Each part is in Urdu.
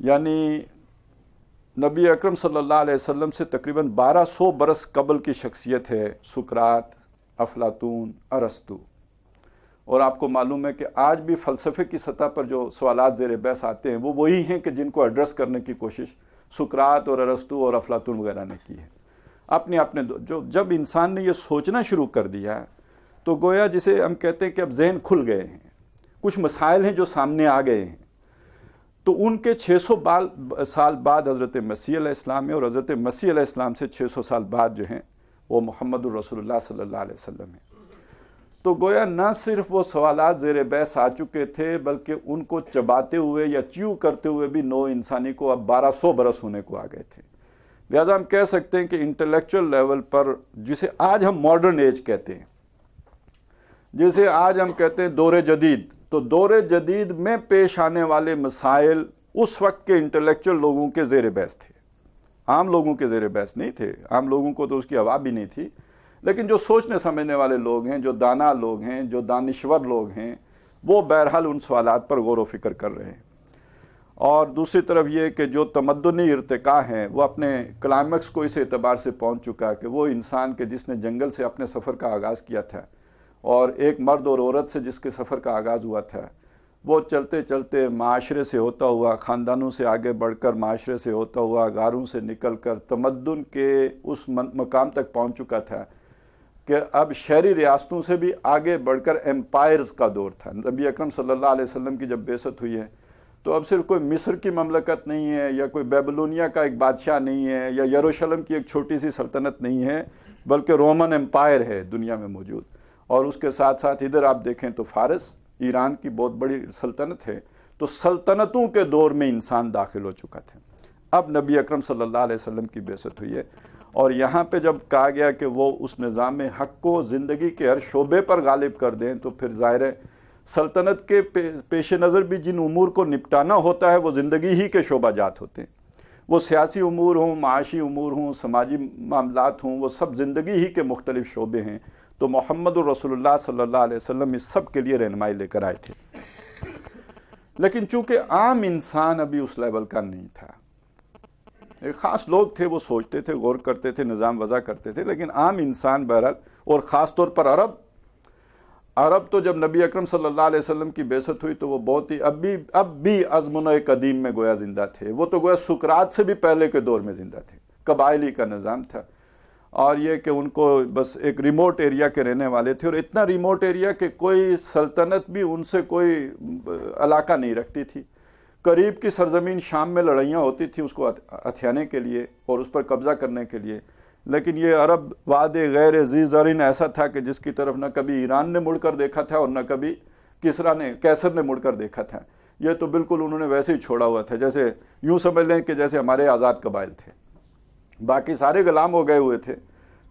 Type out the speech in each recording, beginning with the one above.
یعنی نبی اکرم صلی اللہ علیہ وسلم سے تقریباً 1200 برس قبل کی شخصیت ہے سقراط، افلاطون، ارسطو. اور آپ کو معلوم ہے کہ آج بھی فلسفے کی سطح پر جو سوالات زیر بحث آتے ہیں وہ وہی ہیں کہ جن کو ایڈریس کرنے کی کوشش سقراط اور ارسطو اور افلاطون وغیرہ نے کی ہے. اپنے جب انسان نے یہ سوچنا شروع کر دیا تو گویا جسے ہم کہتے ہیں کہ اب ذہن کھل گئے ہیں، کچھ مسائل ہیں جو سامنے آ گئے ہیں. تو ان کے 600 سال بعد حضرت مسیح علیہ السلام ہے، اور حضرت مسیح علیہ السلام سے 600 سال بعد جو ہیں وہ محمد الرسول اللہ صلی اللہ علیہ وسلم ہیں. تو گویا نہ صرف وہ سوالات زیر بحث آ چکے تھے بلکہ ان کو چباتے ہوئے یا چیو کرتے ہوئے بھی نو انسانی کو اب 1200 برس ہونے کو آ گئے تھے. لہٰذا ہم کہہ سکتے ہیں کہ انٹلیکچوئل لیول پر جسے آج ہم ماڈرن ایج کہتے ہیں، جسے آج ہم کہتے ہیں دور جدید، تو دور جدید میں پیش آنے والے مسائل اس وقت کے انٹلیکچوئل لوگوں کے زیر بحث تھے، عام لوگوں کے زیر بحث نہیں تھے. عام لوگوں کو تو اس کی ہوا بھی نہیں تھی، لیکن جو سوچنے سمجھنے والے لوگ ہیں، جو دانا لوگ ہیں، جو دانشور لوگ ہیں، وہ بہرحال ان سوالات پر غور و فکر کر رہے ہیں. اور دوسری طرف یہ کہ جو تمدنی ارتقاء ہیں وہ اپنے کلائمیکس کو اس اعتبار سے پہنچ چکا کہ وہ انسان کے جس نے جنگل سے اپنے سفر کا آغاز کیا تھا اور ایک مرد اور عورت سے جس کے سفر کا آغاز ہوا تھا، وہ چلتے چلتے معاشرے سے ہوتا ہوا، خاندانوں سے آگے بڑھ کر معاشرے سے ہوتا ہوا، غاروں سے نکل کر تمدن کے اس مقام تک پہنچ چکا تھا کہ اب شہری ریاستوں سے بھی آگے بڑھ کر ایمپائرز کا دور تھا. نبی اکرم صلی اللہ علیہ وسلم کی جب بعثت ہوئی ہے تو اب صرف کوئی مصر کی مملکت نہیں ہے، یا کوئی بیبلونیا کا ایک بادشاہ نہیں ہے، یا یروشلم کی ایک چھوٹی سی سلطنت نہیں ہے، بلکہ رومن ایمپائر ہے دنیا میں موجود. اور اس کے ساتھ ساتھ ادھر آپ دیکھیں تو فارس، ایران کی بہت بڑی سلطنت ہے. تو سلطنتوں کے دور میں انسان داخل ہو چکا تھا. اب نبی اکرم صلی اللہ علیہ وسلم کی بعثت ہوئی ہے، اور یہاں پہ جب کہا گیا کہ وہ اس نظام حق کو زندگی کے ہر شعبے پر غالب کر دیں، تو پھر ظاہر ہے سلطنت کے پیش نظر بھی جن امور کو نپٹانا ہوتا ہے وہ زندگی ہی کے شعبہ جات ہوتے ہیں. وہ سیاسی امور ہوں، معاشی امور ہوں، سماجی معاملات ہوں، وہ سب زندگی ہی کے مختلف شعبے ہیں. تو محمد الرسول اللہ صلی اللہ علیہ وسلم اس سب کے لیے رہنمائی لے کر آئے تھے. لیکن چونکہ عام انسان ابھی اس لیول کا نہیں تھا، ایک خاص لوگ تھے، وہ سوچتے تھے، غور کرتے تھے، نظام وضع کرتے تھے، لیکن عام انسان بہرحال، اور خاص طور پر عرب تو جب نبی اکرم صلی اللہ علیہ وسلم کی بعثت ہوئی تو وہ بہت ہی اب بھی ازمنہ قدیم میں گویا زندہ تھے. وہ تو گویا سقراط سے بھی پہلے کے دور میں زندہ تھے. قبائلی کا نظام تھا، اور یہ کہ ان کو بس ایک ریموٹ ایریا کے رہنے والے تھے، اور اتنا ریموٹ ایریا کہ کوئی سلطنت بھی ان سے کوئی علاقہ نہیں رکھتی تھی. قریب کی سرزمین شام میں لڑائیاں ہوتی تھیں اس کو ہتھیانے کے لیے اور اس پر قبضہ کرنے کے لیے، لیکن یہ عرب وادی غیر ذی زرعین ایسا تھا کہ جس کی طرف نہ کبھی ایران نے مڑ کر دیکھا تھا اور نہ کبھی کیسر نے مڑ کر دیکھا تھا. یہ تو بالکل انہوں نے ویسے ہی چھوڑا ہوا تھا، جیسے یوں سمجھ لیں کہ جیسے ہمارے آزاد قبائل تھے. باقی سارے غلام ہو گئے ہوئے تھے،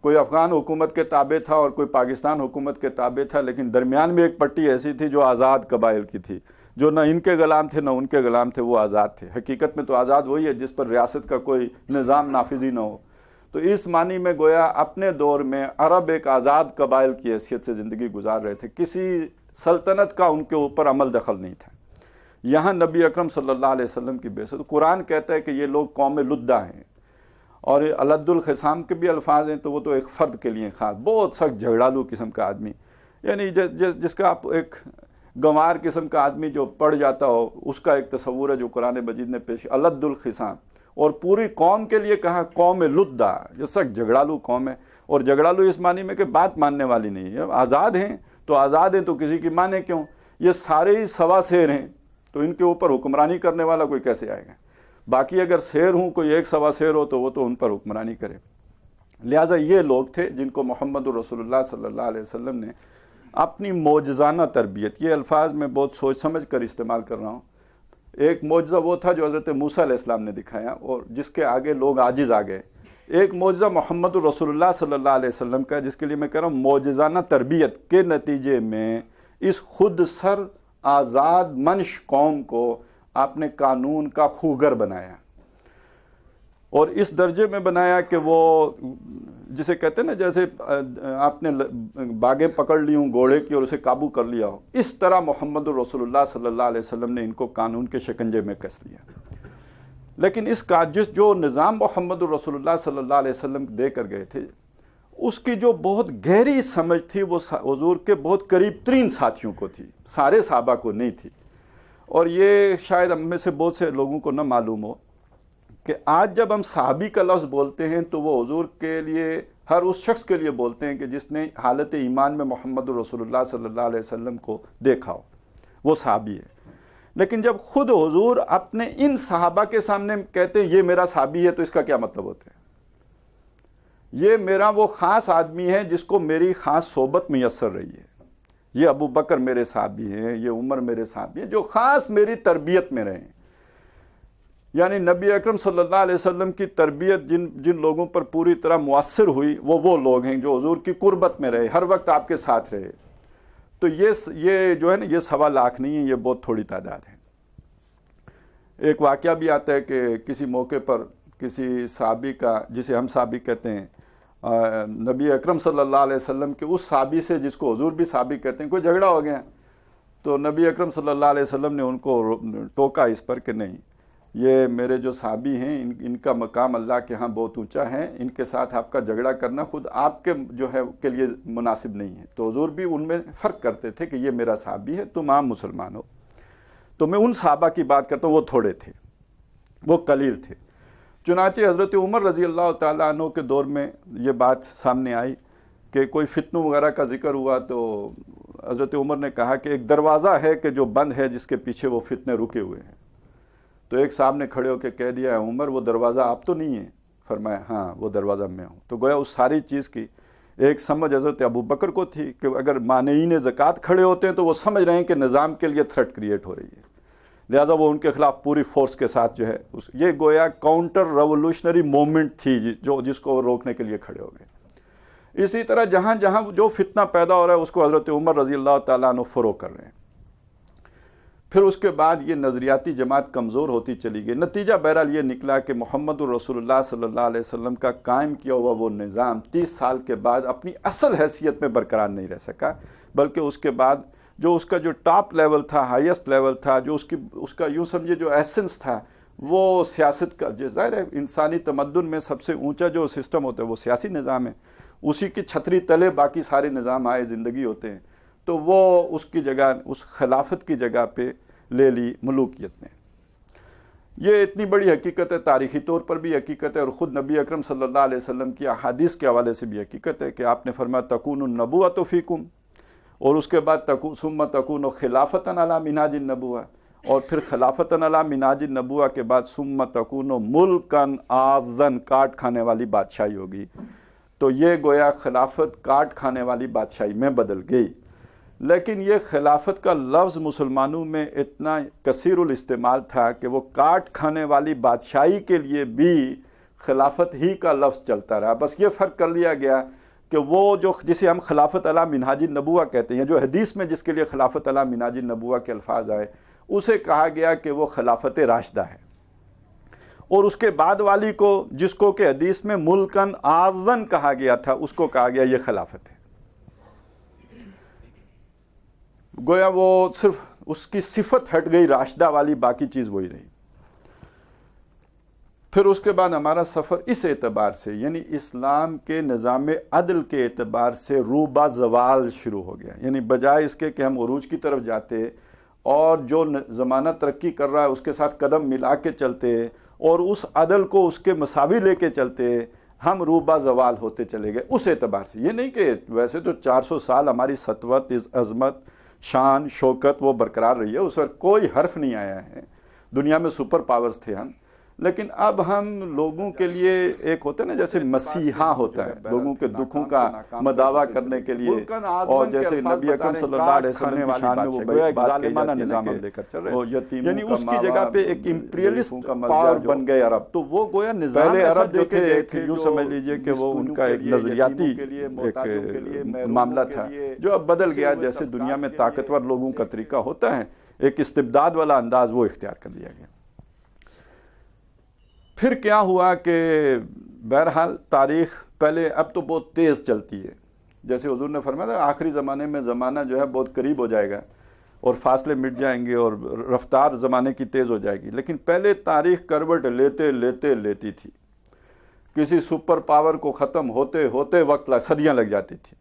کوئی افغان حکومت کے تابع تھا اور کوئی پاکستان حکومت کے تابع تھا، لیکن درمیان میں ایک پٹی ایسی تھی جو آزاد قبائل کی تھی، جو نہ ان کے غلام تھے نہ ان کے غلام تھے، وہ آزاد تھے. حقیقت میں تو آزاد وہی ہے جس پر ریاست کا کوئی نظام نافذی نہ ہو. تو اس معنی میں گویا اپنے دور میں عرب ایک آزاد قبائل کی حیثیت سے زندگی گزار رہے تھے، کسی سلطنت کا ان کے اوپر عمل دخل نہیں تھا. یہاں نبی اکرم صلی اللہ علیہ وسلم کی بعثت، قرآن کہتا ہے کہ یہ لوگ قوم لدہ ہیں، اور الد الخصام کے بھی الفاظ ہیں، تو وہ تو ایک فرد کے لیے خاص، بہت سخت جھگڑالو قسم کا آدمی، یعنی جس کا آپ ایک گنوار قسم کا آدمی جو پڑ جاتا ہو، اس کا ایک تصور ہے جو قرآن مجید نے پیش کیا، الد الخصام. اور پوری قوم کے لیے کہا قوم لدہ، جو سخت جھگڑالو قوم ہے. اور جھگڑالو اس معنی میں کہ بات ماننے والی نہیں ہے. آزاد ہیں تو کسی کی مانے کیوں؟ یہ سارے ہی سوا سیر ہیں، تو ان کے اوپر حکمرانی کرنے والا کوئی کیسے آئے گا؟ باقی اگر سیر ہوں، کوئی ایک سوا سیر ہو تو وہ تو ان پر حکمرانی کرے. لہٰذا یہ لوگ تھے جن کو محمد رسول اللہ صلی اللہ علیہ وسلم نے اپنی معجزانہ تربیت، یہ الفاظ میں بہت سوچ سمجھ کر استعمال کر رہا ہوں. ایک معجزہ وہ تھا جو حضرت موسیٰ علیہ السلام نے دکھایا اور جس کے آگے لوگ عاجز آ گئے. ایک معجزہ محمد رسول اللہ صلی اللہ علیہ وسلم کا، جس کے لیے میں کہہ رہا ہوں معجزانہ تربیت کے نتیجے میں اس خود سر آزاد منش قوم کو آپ نے قانون کا خوگر بنایا، اور اس درجے میں بنایا کہ وہ جسے کہتے ہیں نا، جیسے آپ نے باغیں پکڑ لی ہوں گھوڑے کی اور اسے قابو کر لیا ہو، اس طرح محمد رسول اللہ صلی اللہ علیہ وسلم نے ان کو قانون کے شکنجے میں کس لیا. لیکن اس کا جو نظام محمد الرسول اللہ صلی اللہ علیہ وسلم دے کر گئے تھے، اس کی جو بہت گہری سمجھ تھی وہ حضور کے بہت قریب ترین ساتھیوں کو تھی، سارے صحابہ کو نہیں تھی۔ اور یہ شاید ہم میں سے بہت سے لوگوں کو نہ معلوم ہو کہ آج جب ہم صحابی کا لفظ بولتے ہیں تو وہ حضور کے لیے، ہر اس شخص کے لیے بولتے ہیں کہ جس نے حالت ایمان میں محمد الرسول اللہ صلی اللہ علیہ وسلم کو دیکھا ہو، وہ صحابی ہے۔ لیکن جب خود حضور اپنے ان صحابہ کے سامنے کہتے ہیں یہ میرا صحابی ہے، تو اس کا کیا مطلب ہوتا ہے؟ یہ میرا وہ خاص آدمی ہے جس کو میری خاص صحبت میسر رہی ہے، یہ ابو بکر میرے صحابی ہیں، یہ عمر میرے صحابی ہیں، جو خاص میری تربیت میں رہے ہیں۔ یعنی نبی اکرم صلی اللہ علیہ وسلم کی تربیت جن لوگوں پر پوری طرح مؤثر ہوئی وہ لوگ ہیں جو حضور کی قربت میں رہے، ہر وقت آپ کے ساتھ رہے۔ تو یہ جو ہے نا، یہ 1.25 لاکھ نہیں ہے، یہ بہت تھوڑی تعداد ہے۔ ایک واقعہ بھی آتا ہے کہ کسی موقع پر کسی صحابی کا، جسے ہم صحابی کہتے ہیں، نبی اکرم صلی اللہ علیہ وسلم کے اس صحابی سے جس کو حضور بھی صحابی کہتے ہیں، کوئی جھگڑا ہو گیا، تو نبی اکرم صلی اللہ علیہ وسلم نے ان کو ٹوکا اس پر کہ نہیں، یہ میرے جو صحابی ہیں ان کا مقام اللہ کے ہاں بہت اونچا ہے، ان کے ساتھ آپ کا جھگڑا کرنا خود آپ کے جو ہے کے لیے مناسب نہیں ہے۔ تو حضور بھی ان میں فرق کرتے تھے کہ یہ میرا صحابی ہے، تم عام مسلمان ہو۔ تو میں ان صحابہ کی بات کرتا ہوں، وہ تھوڑے تھے، وہ قلیل تھے۔ چنانچہ حضرت عمر رضی اللہ تعالیٰ عنہ کے دور میں یہ بات سامنے آئی کہ کوئی فتنوں وغیرہ کا ذکر ہوا، تو حضرت عمر نے کہا کہ ایک دروازہ ہے کہ جو بند ہے، جس کے پیچھے وہ فتنے رکے ہوئے ہیں۔ تو ایک صاحب نے کھڑے ہو کے کہہ دیا، عمر وہ دروازہ آپ تو نہیں ہیں؟ فرمایا ہاں وہ دروازہ میں ہوں۔ تو گویا اس ساری چیز کی ایک سمجھ حضرت ابو بکر کو تھی کہ اگر مانعین زکوٰۃ کھڑے ہوتے ہیں تو وہ سمجھ رہے ہیں کہ نظام کے لیے تھریٹ کریٹ ہو رہی ہے، لہٰذا وہ ان کے خلاف پوری فورس کے ساتھ جو ہے یہ گویا کاؤنٹر ریولوشنری موومنٹ تھی جس کو وہ روکنے کے لیے کھڑے ہو گئے۔ اسی طرح جہاں جہاں جو فتنہ پیدا ہو رہا ہے اس کو حضرت عمر رضی اللہ تعالیٰ عنہ فروغ کر رہے ہیں۔ پھر اس کے بعد یہ نظریاتی جماعت کمزور ہوتی چلی گئی۔ نتیجہ بہرحال یہ نکلا کہ محمد الرسول اللہ صلی اللہ علیہ وسلم کا قائم کیا ہوا وہ نظام 30 سال کے بعد اپنی اصل حیثیت میں برقرار نہیں رہ سکا، بلکہ اس کے بعد جو اس کا جو ٹاپ لیول تھا، ہائیسٹ لیول تھا، جو اس کا یوں سمجھے جو ایسنس تھا، وہ سیاست کا، ظاہر ہے انسانی تمدن میں سب سے اونچا جو سسٹم ہوتا ہے وہ سیاسی نظام ہے، اسی کی چھتری تلے باقی سارے نظام آئے زندگی ہوتے ہیں، تو وہ اس کی جگہ، اس خلافت کی جگہ پہ لے لی ملوکیت نے۔ یہ اتنی بڑی حقیقت ہے، تاریخی طور پر بھی حقیقت ہے، اور خود نبی اکرم صلی اللہ علیہ وسلم کی احادیث کے حوالے سے بھی حقیقت ہے کہ آپ نے فرمایا تکون النبوۃ فیکم، اور اس کے بعد ثم تکون خلافۃ علی منہاج النبوۃ، اور پھر خلافۃ علی منہاج النبوۃ کے بعد ثم تکون ملکن عاضن، کاٹ کھانے والی بادشاہی ہوگی۔ تو یہ گویا خلافت کاٹ کھانے والی بادشاہی میں بدل گئی۔ لیکن یہ خلافت کا لفظ مسلمانوں میں اتنا کثیر الاستعمال تھا کہ وہ کاٹ کھانے والی بادشاہی کے لیے بھی خلافت ہی کا لفظ چلتا رہا۔ بس یہ فرق کر لیا گیا کہ وہ جسے ہم خلافت علی منہاج النبوۃ کہتے ہیں، جو حدیث میں جس کے لیے خلافت علی منہاج النبوۃ کے الفاظ آئے، اسے کہا گیا کہ وہ خلافت راشدہ ہے، اور اس کے بعد والی کو جس کو کہ حدیث میں ملکن عاضن کہا گیا تھا، اس کو کہا گیا یہ خلافت ہے۔ گویا وہ صرف اس کی صفت ہٹ گئی راشدہ والی، باقی چیز وہی رہی۔ پھر اس کے بعد ہمارا سفر اس اعتبار سے، یعنی اسلام کے نظام عدل کے اعتبار سے روبہ زوال شروع ہو گیا، یعنی بجائے اس کے کہ ہم عروج کی طرف جاتے اور جو زمانہ ترقی کر رہا ہے اس کے ساتھ قدم ملا کے چلتے اور اس عدل کو اس کے مساوی لے کے چلتے، ہم روبہ زوال ہوتے چلے گئے۔ اس اعتبار سے یہ نہیں کہ ویسے تو 400 سال ہماری سطوت، عظمت، شان، شوکت وہ برقرار رہی ہے، اس پر کوئی حرف نہیں آیا ہے، دنیا میں سپر پاورز تھے ہم، لیکن اب ہم لوگوں کے لیے ایک ہوتا ہے نا، جیسے مسیحا ہوتا ہے لوگوں کے دکھوں کا مداوع کرنے کے لیے، اور جیسے نبی اکرم صلی اللہ علیہ وسلم کی شان میں وہ گویا ایک ظالمانہ نظام لے کر چل رہے ہیں، یعنی اس کی جگہ پہ ایک امپیریلسٹ پاور بن گئے عرب۔ تو وہ گویا نظام پہلے عرب جو تھے ایک یوں سمجھ لیجئے کہ وہ ان کا ایک نظریاتی ایک معاملہ تھا، جو اب بدل گیا، جیسے دنیا میں طاقتور لوگوں کا طریقہ ہوتا ہے، ایک استبداد والا انداز وہ اختیار کر لیا گیا۔ پھر کیا ہوا کہ بہرحال تاریخ پہلے اب تو بہت تیز چلتی ہے، جیسے حضور نے فرمایا تھا آخری زمانے میں زمانہ جو ہے بہت قریب ہو جائے گا، اور فاصلے مٹ جائیں گے اور رفتار زمانے کی تیز ہو جائے گی. لیکن پہلے تاریخ کروٹ لیتی تھی. کسی سپر پاور کو ختم ہوتے ہوتے صدیاں لگ جاتی تھی.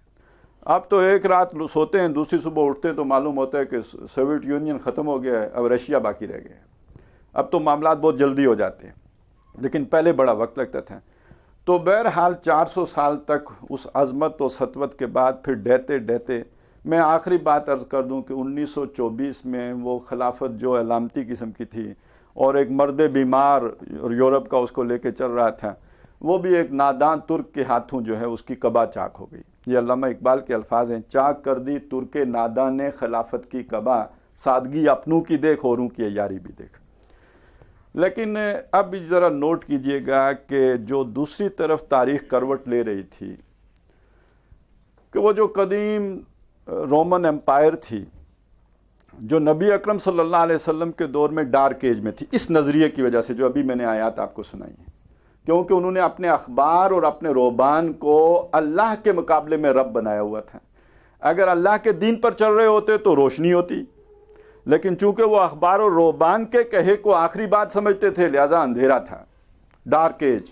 اب تو ایک رات سوتے ہیں، دوسری صبح اٹھتے ہیں تو معلوم ہوتا ہے کہ سوویت یونین ختم ہو گیا ہے، اب رشیا باقی رہ گیا ہے. اب تو معاملات بہت جلدی ہو جاتے ہیں، لیکن پہلے بڑا وقت لگتا تھا. تو بہرحال 400 سال تک اس عظمت و سطوت کے بعد پھر ڈہتے میں آخری بات عرض کر دوں کہ 1924 میں وہ خلافت جو علامتی قسم کی تھی اور ایک مرد بیمار یورپ کا اس کو لے کے چل رہا تھا، وہ بھی ایک نادان ترک کے ہاتھوں جو ہے اس کی قبا چاک ہو گئی. یہ علامہ اقبال کے الفاظ ہیں، چاک کر دی ترک ناداں نے خلافت کی قبا، سادگی اپنوں کی دیکھ اوروں کی عیاری بھی دیکھ. لیکن اب ذرا نوٹ کیجئے گا کہ جو دوسری طرف تاریخ کروٹ لے رہی تھی کہ وہ جو قدیم رومن امپائر تھی جو نبی اکرم صلی اللہ علیہ وسلم کے دور میں ڈارک ایج میں تھی، اس نظریے کی وجہ سے جو ابھی میں نے آیات آپ کو سنائی ہیں، کیونکہ انہوں نے اپنے اخبار اور اپنے روبان کو اللہ کے مقابلے میں رب بنایا ہوا تھا. اگر اللہ کے دین پر چل رہے ہوتے تو روشنی ہوتی، لیکن چونکہ وہ اخبار اور روبان کے کہے کو آخری بات سمجھتے تھے، لہذا اندھیرا تھا، ڈارک ایج.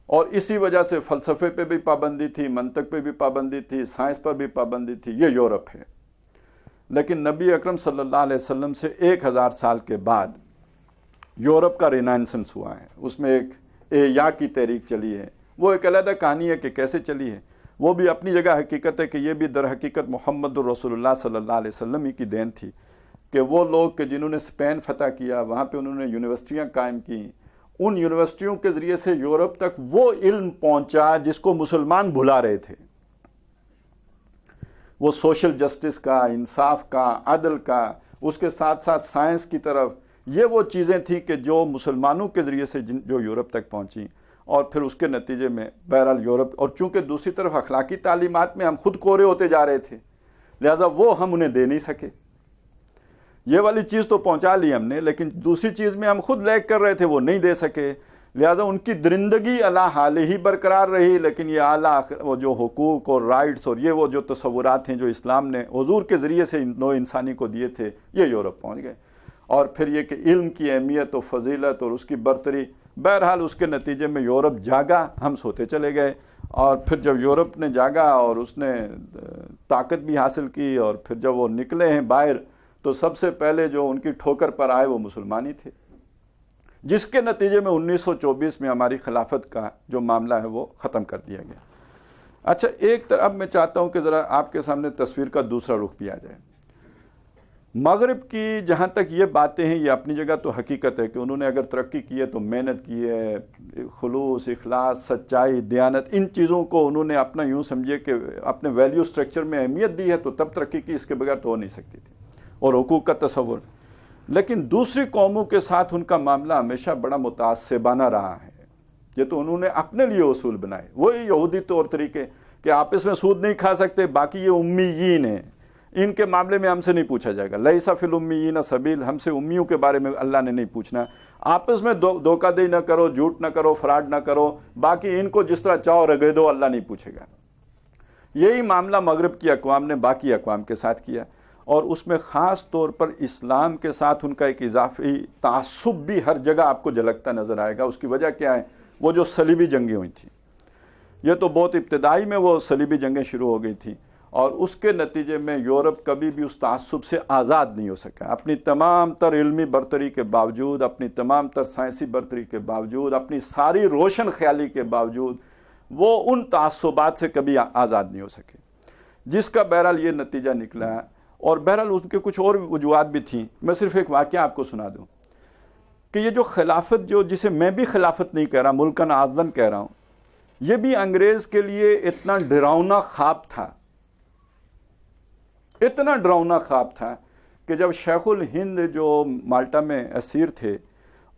اور اسی وجہ سے فلسفے پہ بھی پابندی تھی، منطق پہ بھی پابندی تھی، سائنس پر بھی پابندی تھی. یہ یورپ ہے. لیکن نبی اکرم صلی اللہ علیہ وسلم سے 1000 سال کے بعد یورپ کا رینائنسنس ہوا ہے. اس میں ایک یا کی تحریک چلی ہے. وہ ایک علیحدہ کہانی ہے کہ کیسے چلی ہے، وہ بھی اپنی جگہ حقیقت ہے کہ یہ بھی در حقیقت محمد الرسول اللہ صلی اللہ علیہ وسلم ہی کی دین تھی کہ وہ لوگ کہ جنہوں نے اسپین فتح کیا، وہاں پہ انہوں نے یونیورسٹیاں قائم کی، ان یونیورسٹیوں کے ذریعے سے یورپ تک وہ علم پہنچا جس کو مسلمان بھلا رہے تھے. وہ سوشل جسٹس کا، انصاف کا، عدل کا، اس کے ساتھ ساتھ سائنس کی طرف، یہ وہ چیزیں تھیں کہ جو مسلمانوں کے ذریعے سے جو یورپ تک پہنچیں. اور پھر اس کے نتیجے میں بہرحال یورپ، اور چونکہ دوسری طرف اخلاقی تعلیمات میں ہم خود کورے ہوتے جا رہے تھے، لہذا وہ ہم انہیں دے نہیں سکے. یہ والی چیز تو پہنچا لی ہم نے، لیکن دوسری چیز میں ہم خود لیک کر رہے تھے، وہ نہیں دے سکے. لہذا ان کی درندگی اعلیٰ حال ہی برقرار رہی، لیکن یہ اعلیٰ وہ جو حقوق اور رائٹس اور یہ وہ جو تصورات ہیں جو اسلام نے حضور کے ذریعے سے نوع انسانی کو دیے تھے، یہ یورپ پہنچ گئے. اور پھر یہ کہ علم کی اہمیت و فضیلت اور اس کی برتری، بہرحال اس کے نتیجے میں یورپ جاگا، ہم سوتے چلے گئے. اور پھر جب یورپ نے جاگا اور اس نے طاقت بھی حاصل کی، اور پھر جب وہ نکلے ہیں باہر تو سب سے پہلے جو ان کی ٹھوکر پر آئے وہ مسلمان ہی تھے، جس کے نتیجے میں 1924 میں ہماری خلافت کا جو معاملہ ہے وہ ختم کر دیا گیا. اچھا، ایک طرف میں چاہتا ہوں کہ ذرا آپ کے سامنے تصویر کا دوسرا رخ بھی آ جائے. مغرب کی جہاں تک یہ باتیں ہیں، یہ اپنی جگہ تو حقیقت ہے کہ انہوں نے اگر ترقی کی ہے تو محنت کی ہے، خلوص، اخلاص، سچائی، دیانت، ان چیزوں کو انہوں نے اپنا یوں سمجھے کہ اپنے ویلیو سٹرکچر میں اہمیت دی ہے تو تب ترقی کی، اس کے بغیر تو ہو نہیں سکتی تھی. اور حقوق کا تصور. لیکن دوسری قوموں کے ساتھ ان کا معاملہ ہمیشہ بڑا متعصبانہ رہا ہے. یہ تو انہوں نے اپنے لیے اصول بنائے، وہی یہودی طور طریقے کہ آپس میں سود نہیں کھا سکتے، باقی یہ امیین ہیں، ان کے معاملے میں ہم سے نہیں پوچھا جائے گا. لیس فی الامیین سبیل، ہم سے امیوں کے بارے میں اللہ نے نہیں پوچھنا. آپس میں دھوکہ دہی نہ کرو، جھوٹ نہ کرو، فراڈ نہ کرو، باقی ان کو جس طرح چاہو رگے دو، اللہ نہیں پوچھے گا. یہی معاملہ مغرب کی اقوام نے باقی اقوام کے ساتھ کیا، اور اس میں خاص طور پر اسلام کے ساتھ ان کا ایک اضافی تعصب بھی ہر جگہ آپ کو جھلکتا نظر آئے گا. اس کی وجہ کیا ہے؟ وہ جو صلیبی جنگیں ہوئی تھیں، یہ تو بہت ابتدائی میں وہ صلیبی جنگیں شروع ہو گئی تھیں، اور اس کے نتیجے میں یورپ کبھی بھی اس تعصب سے آزاد نہیں ہو سکا. اپنی تمام تر علمی برتری کے باوجود، اپنی تمام تر سائنسی برتری کے باوجود، اپنی ساری روشن خیالی کے باوجود، وہ ان تعصبات سے کبھی آزاد نہیں ہو سکے، جس کا بہرحال یہ نتیجہ نکلا. اور بہرحال ان کے کچھ اور وجوہات بھی تھیں. میں صرف ایک واقعہ آپ کو سنا دوں کہ یہ جو خلافت، جو جسے میں بھی خلافت نہیں کہہ رہا، ملکن عادلن کہہ رہا ہوں، یہ بھی انگریز کے لیے اتنا ڈراؤنا خواب تھا، اتنا ڈراؤنا خواب تھا کہ جب شیخ الہند جو مالٹا میں اسیر تھے،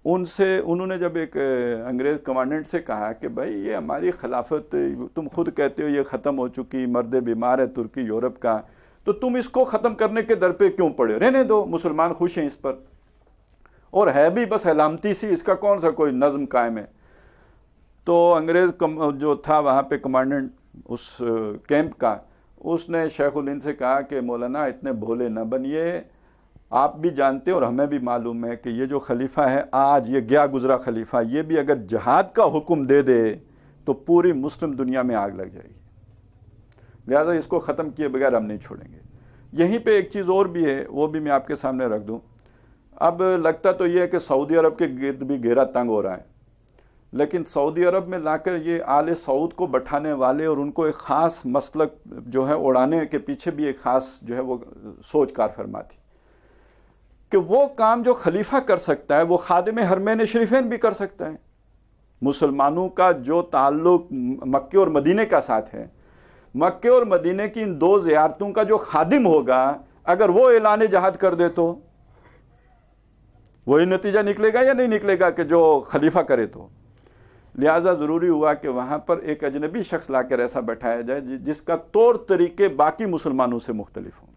انہوں نے جب ایک انگریز کمانڈنٹ سے کہا کہ بھائی یہ ہماری خلافت تم خود کہتے ہو یہ ختم ہو چکی، مرد بیمار ہے ترکی یورپ کا، تو تم اس کو ختم کرنے کے در پہ کیوں پڑے؟ رہنے دو، مسلمان خوش ہیں اس پر، اور ہے بھی بس علامتی سی، اس کا کون سا کوئی نظم قائم ہے. تو انگریز جو تھا وہاں پہ کمانڈنٹ اس کیمپ کا، اس نے شیخ الہند سے کہا کہ مولانا اتنے بھولے نہ بنیے، آپ بھی جانتے اور ہمیں بھی معلوم ہے کہ یہ جو خلیفہ ہے آج، یہ گیا گزرا خلیفہ، یہ بھی اگر جہاد کا حکم دے دے تو پوری مسلم دنیا میں آگ لگ جائے گی، لہٰذا اس کو ختم کیے بغیر ہم نہیں چھوڑیں گے۔ یہیں پہ ایک چیز اور بھی ہے، وہ بھی میں آپ کے سامنے رکھ دوں۔ اب لگتا تو یہ ہے کہ سعودی عرب کے گرد بھی گھیرا تنگ ہو رہا ہے، لیکن سعودی عرب میں لا کر یہ آل سعود کو بٹھانے والے اور ان کو ایک خاص مسلک جو ہے اڑانے کے پیچھے بھی ایک خاص جو ہے وہ سوچ کار فرما تھی کہ وہ کام جو خلیفہ کر سکتا ہے وہ خادم حرمین شریفین بھی کر سکتا ہے۔ مسلمانوں کا جو تعلق مکے اور مدینے کا ساتھ ہے، مکے اور مدینے کی ان دو زیارتوں کا جو خادم ہوگا، اگر وہ اعلان جہاد کر دے تو وہی نتیجہ نکلے گا یا نہیں نکلے گا کہ جو خلیفہ کرے تو؟ لہٰذا ضروری ہوا کہ وہاں پر ایک اجنبی شخص لا کر ایسا بٹھایا جائے جس کا طور طریقے باقی مسلمانوں سے مختلف ہوں۔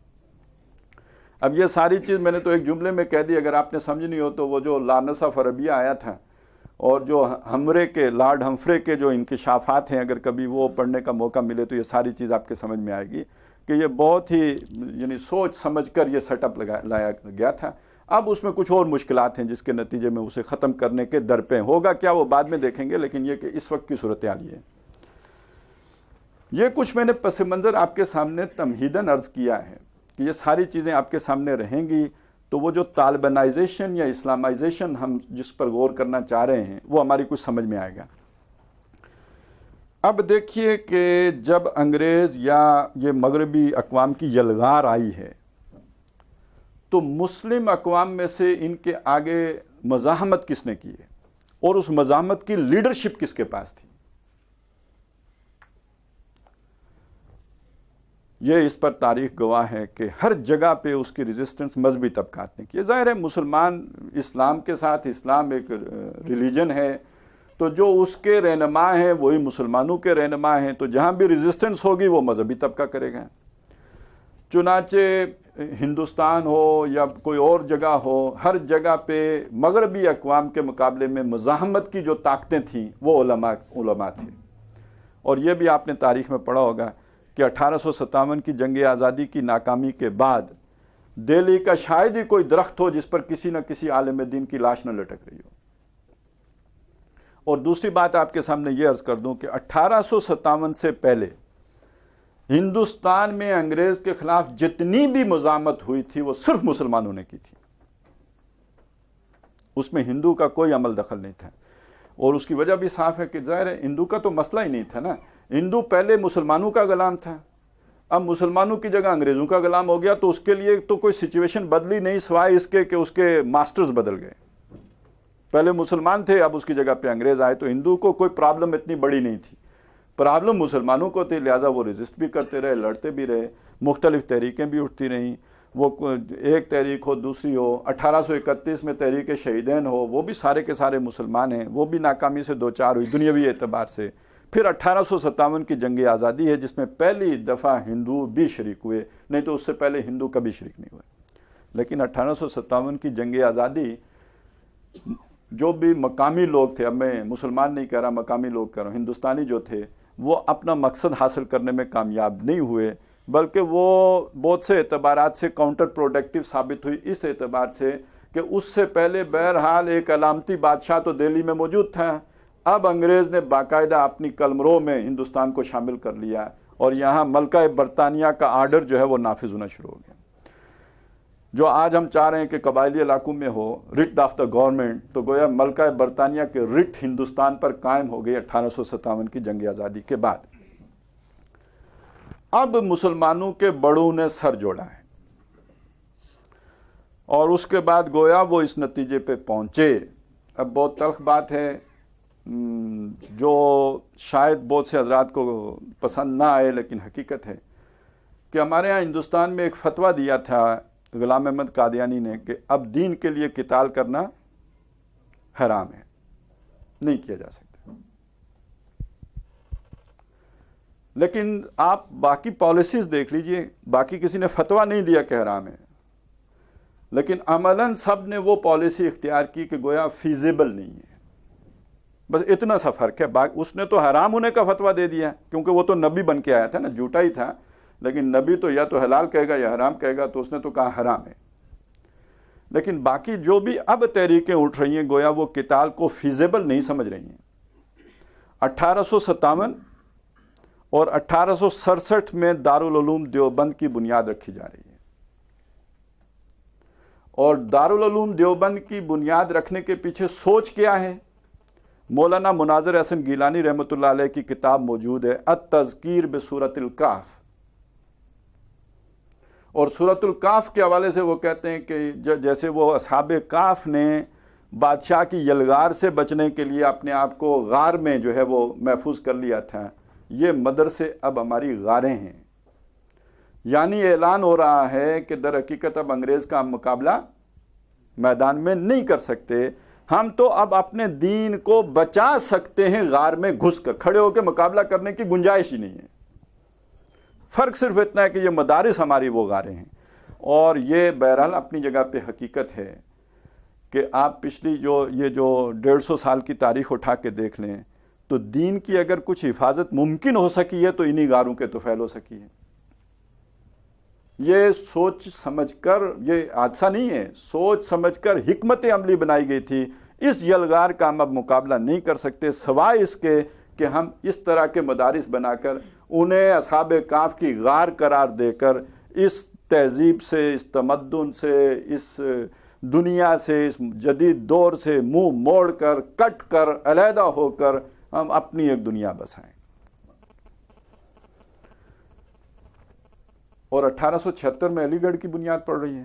اب یہ ساری چیز میں نے تو ایک جملے میں کہہ دی، اگر آپ نے سمجھنی ہو تو وہ جو لارنس آف عربیہ آیا تھا اور جو لارڈ ہمفرے کے جو انکشافات ہیں، اگر کبھی وہ پڑھنے کا موقع ملے تو یہ ساری چیز آپ کے سمجھ میں آئے گی کہ یہ بہت ہی یعنی سوچ سمجھ کر یہ سیٹ اپ لایا گیا تھا۔ اب اس میں کچھ اور مشکلات ہیں جس کے نتیجے میں اسے ختم کرنے کے در پہ ہوگا کیا وہ بعد میں دیکھیں گے، لیکن یہ کہ اس وقت کی صورتحال یہ ہے۔ یہ کچھ میں نے پس منظر آپ کے سامنے تمہیداً عرض کیا ہے کہ یہ ساری چیزیں آپ کے سامنے رہیں گی تو وہ جو طالبانائزیشن یا اسلامائزیشن ہم جس پر غور کرنا چاہ رہے ہیں وہ ہماری کچھ سمجھ میں آئے گا۔ اب دیکھیے کہ جب انگریز یا یہ مغربی اقوام کی یلغار آئی ہے تو مسلم اقوام میں سے ان کے آگے مزاحمت کس نے کی ہے اور اس مزاحمت کی لیڈرشپ کس کے پاس تھی؟ یہ اس پر تاریخ گواہ ہے کہ ہر جگہ پہ اس کی ریزسٹنس مذہبی طبقات نے کی۔ ظاہر ہے مسلمان اسلام کے ساتھ، اسلام ایک ریلیجن ہے تو جو اس کے رہنما ہیں وہی مسلمانوں کے رہنما ہیں، تو جہاں بھی ریزسٹنس ہوگی وہ مذہبی طبقہ کرے گا۔ چنانچہ ہندوستان ہو یا کوئی اور جگہ ہو، ہر جگہ پہ مغربی اقوام کے مقابلے میں مزاحمت کی جو طاقتیں تھیں وہ علماء تھے۔ اور یہ بھی آپ نے تاریخ میں پڑھا ہوگا کہ 1857 کی جنگ آزادی کی ناکامی کے بعد دہلی کا شاید ہی کوئی درخت ہو جس پر کسی نہ کسی عالم دین کی لاش نہ لٹک رہی ہو۔ اور دوسری بات آپ کے سامنے یہ عرض کر دوں کہ 1857 سے پہلے ہندوستان میں انگریز کے خلاف جتنی بھی مزاحمت ہوئی تھی وہ صرف مسلمانوں نے کی تھی، اس میں ہندو کا کوئی عمل دخل نہیں تھا۔ اور اس کی وجہ بھی صاف ہے کہ ظاہر ہے ہندو کا تو مسئلہ ہی نہیں تھا نا، ہندو پہلے مسلمانوں کا غلام تھا، اب مسلمانوں کی جگہ انگریزوں کا غلام ہو گیا تو اس کے لیے تو کوئی سچویشن بدلی نہیں سوائے اس کے کہ اس کے ماسٹرز بدل گئے۔ پہلے مسلمان تھے، اب اس کی جگہ پہ انگریز آئے، تو ہندو کو کوئی پرابلم اتنی بڑی نہیں تھی، پرابلم مسلمانوں کو تھی، لہٰذا وہ ریزسٹ بھی کرتے رہے، لڑتے بھی رہے، مختلف تحریکیں بھی اٹھتی رہیں، وہ ایک تحریک ہو دوسری ہو، 1831 میں تحریک شہیدین ہو، وہ بھی سارے کے سارے مسلمان ہیں، وہ بھی ناکامی سے دوچار ہوئی دنیاوی اعتبار سے۔ پھر 1857 کی جنگ آزادی ہے جس میں پہلی دفعہ ہندو بھی شریک ہوئے، نہیں تو اس سے پہلے ہندو کبھی شریک نہیں ہوئے۔ لیکن 1857 کی جنگ آزادی جو بھی مقامی لوگ تھے، اب میں مسلمان نہیں کہہ رہا، مقامی لوگ کہہ رہا ہوں، ہندوستانی جو تھے وہ اپنا مقصد حاصل کرنے میں کامیاب نہیں ہوئے، بلکہ وہ بہت سے اعتبارات سے کاؤنٹر پروڈکٹیو ثابت ہوئی، اس اعتبار سے کہ اس سے پہلے بہرحال ایک علامتی بادشاہ تو دہلی میں موجود تھا، اب انگریز نے باقاعدہ اپنی قلمرو میں ہندوستان کو شامل کر لیا اور یہاں ملکہ برطانیہ کا آرڈر جو ہے وہ نافذ ہونا شروع ہو گیا۔ جو آج ہم چاہ رہے ہیں کہ قبائلی علاقوں میں ہو رٹ آف دا گورنمنٹ، تو گویا ملکہ برطانیہ کے رٹ ہندوستان پر قائم ہو گئی 1857 کی جنگ آزادی کے بعد۔ اب مسلمانوں کے بڑوں نے سر جوڑا ہے اور اس کے بعد گویا وہ اس نتیجے پہ پہنچے۔ اب بہت تلخ بات ہے جو شاید بہت سے حضرات کو پسند نہ آئے، لیکن حقیقت ہے کہ ہمارے ہاں ہندوستان میں ایک فتویٰ دیا تھا غلام احمد قادیانی نے کہ اب دین کے لیے قتال کرنا حرام ہے، نہیں کیا جا سکتا۔ لیکن آپ باقی پالیسیز دیکھ لیجئے، باقی کسی نے فتویٰ نہیں دیا کہ حرام ہے، لیکن عملاً سب نے وہ پالیسی اختیار کی کہ گویا فیزیبل نہیں ہے۔ بس اتنا سا فرق ہے، اس نے تو حرام ہونے کا فتویٰ دے دیا کیونکہ وہ تو نبی بن کے آیا تھا نا، جھوٹا ہی تھا، لیکن نبی تو یا تو حلال کہے گا یا حرام کہے گا، تو اس نے تو کہا حرام ہے۔ لیکن باقی جو بھی اب تحریکیں اٹھ رہی ہیں گویا وہ قتال کو فیزیبل نہیں سمجھ رہی ہیں۔ 1857 اور 1867 میں دارالعلوم دیوبند کی بنیاد رکھی جا رہی ہے، اور دارالعلوم دیوبند کی بنیاد رکھنے کے پیچھے سوچ کیا ہے؟ مولانا مناظر احسن گیلانی رحمۃ اللہ علیہ کی کتاب موجود ہے، التذکیر بسورۃ الکہف، اور سورۃ الکہف کے حوالے سے وہ کہتے ہیں کہ جیسے وہ اصحاب کہف نے بادشاہ کی یلغار سے بچنے کے لیے اپنے آپ کو غار میں جو ہے وہ محفوظ کر لیا تھا، یہ مدرسے اب ہماری غاریں ہیں۔ یعنی اعلان ہو رہا ہے کہ در حقیقت اب انگریز کا ہم مقابلہ میدان میں نہیں کر سکتے، ہم تو اب اپنے دین کو بچا سکتے ہیں غار میں گھس کر، کھڑے ہو کے مقابلہ کرنے کی گنجائش ہی نہیں ہے۔ فرق صرف اتنا ہے کہ یہ مدارس ہماری وہ غاریں ہیں، اور یہ بہرحال اپنی جگہ پہ حقیقت ہے کہ آپ پچھلی یہ جو 150 سال کی تاریخ اٹھا کے دیکھ لیں تو دین کی اگر کچھ حفاظت ممکن ہو سکی ہے تو انہی غاروں کے طفیل ہو سکی ہے۔ یہ سوچ سمجھ کر، یہ حادثہ نہیں ہے، سوچ سمجھ کر حکمت عملی بنائی گئی تھی۔ اس یلغار کا ہم اب مقابلہ نہیں کر سکتے سوائے اس کے کہ ہم اس طرح کے مدارس بنا کر انہیں اصحاب کہف کی غار قرار دے کر اس تہذیب سے، اس تمدن سے، اس دنیا سے، اس جدید دور سے منہ موڑ کر، کٹ کر، علیحدہ ہو کر ہم اپنی ایک دنیا بسائیں۔ اور 1876 میں علی گڑھ کی بنیاد پڑ رہی ہے۔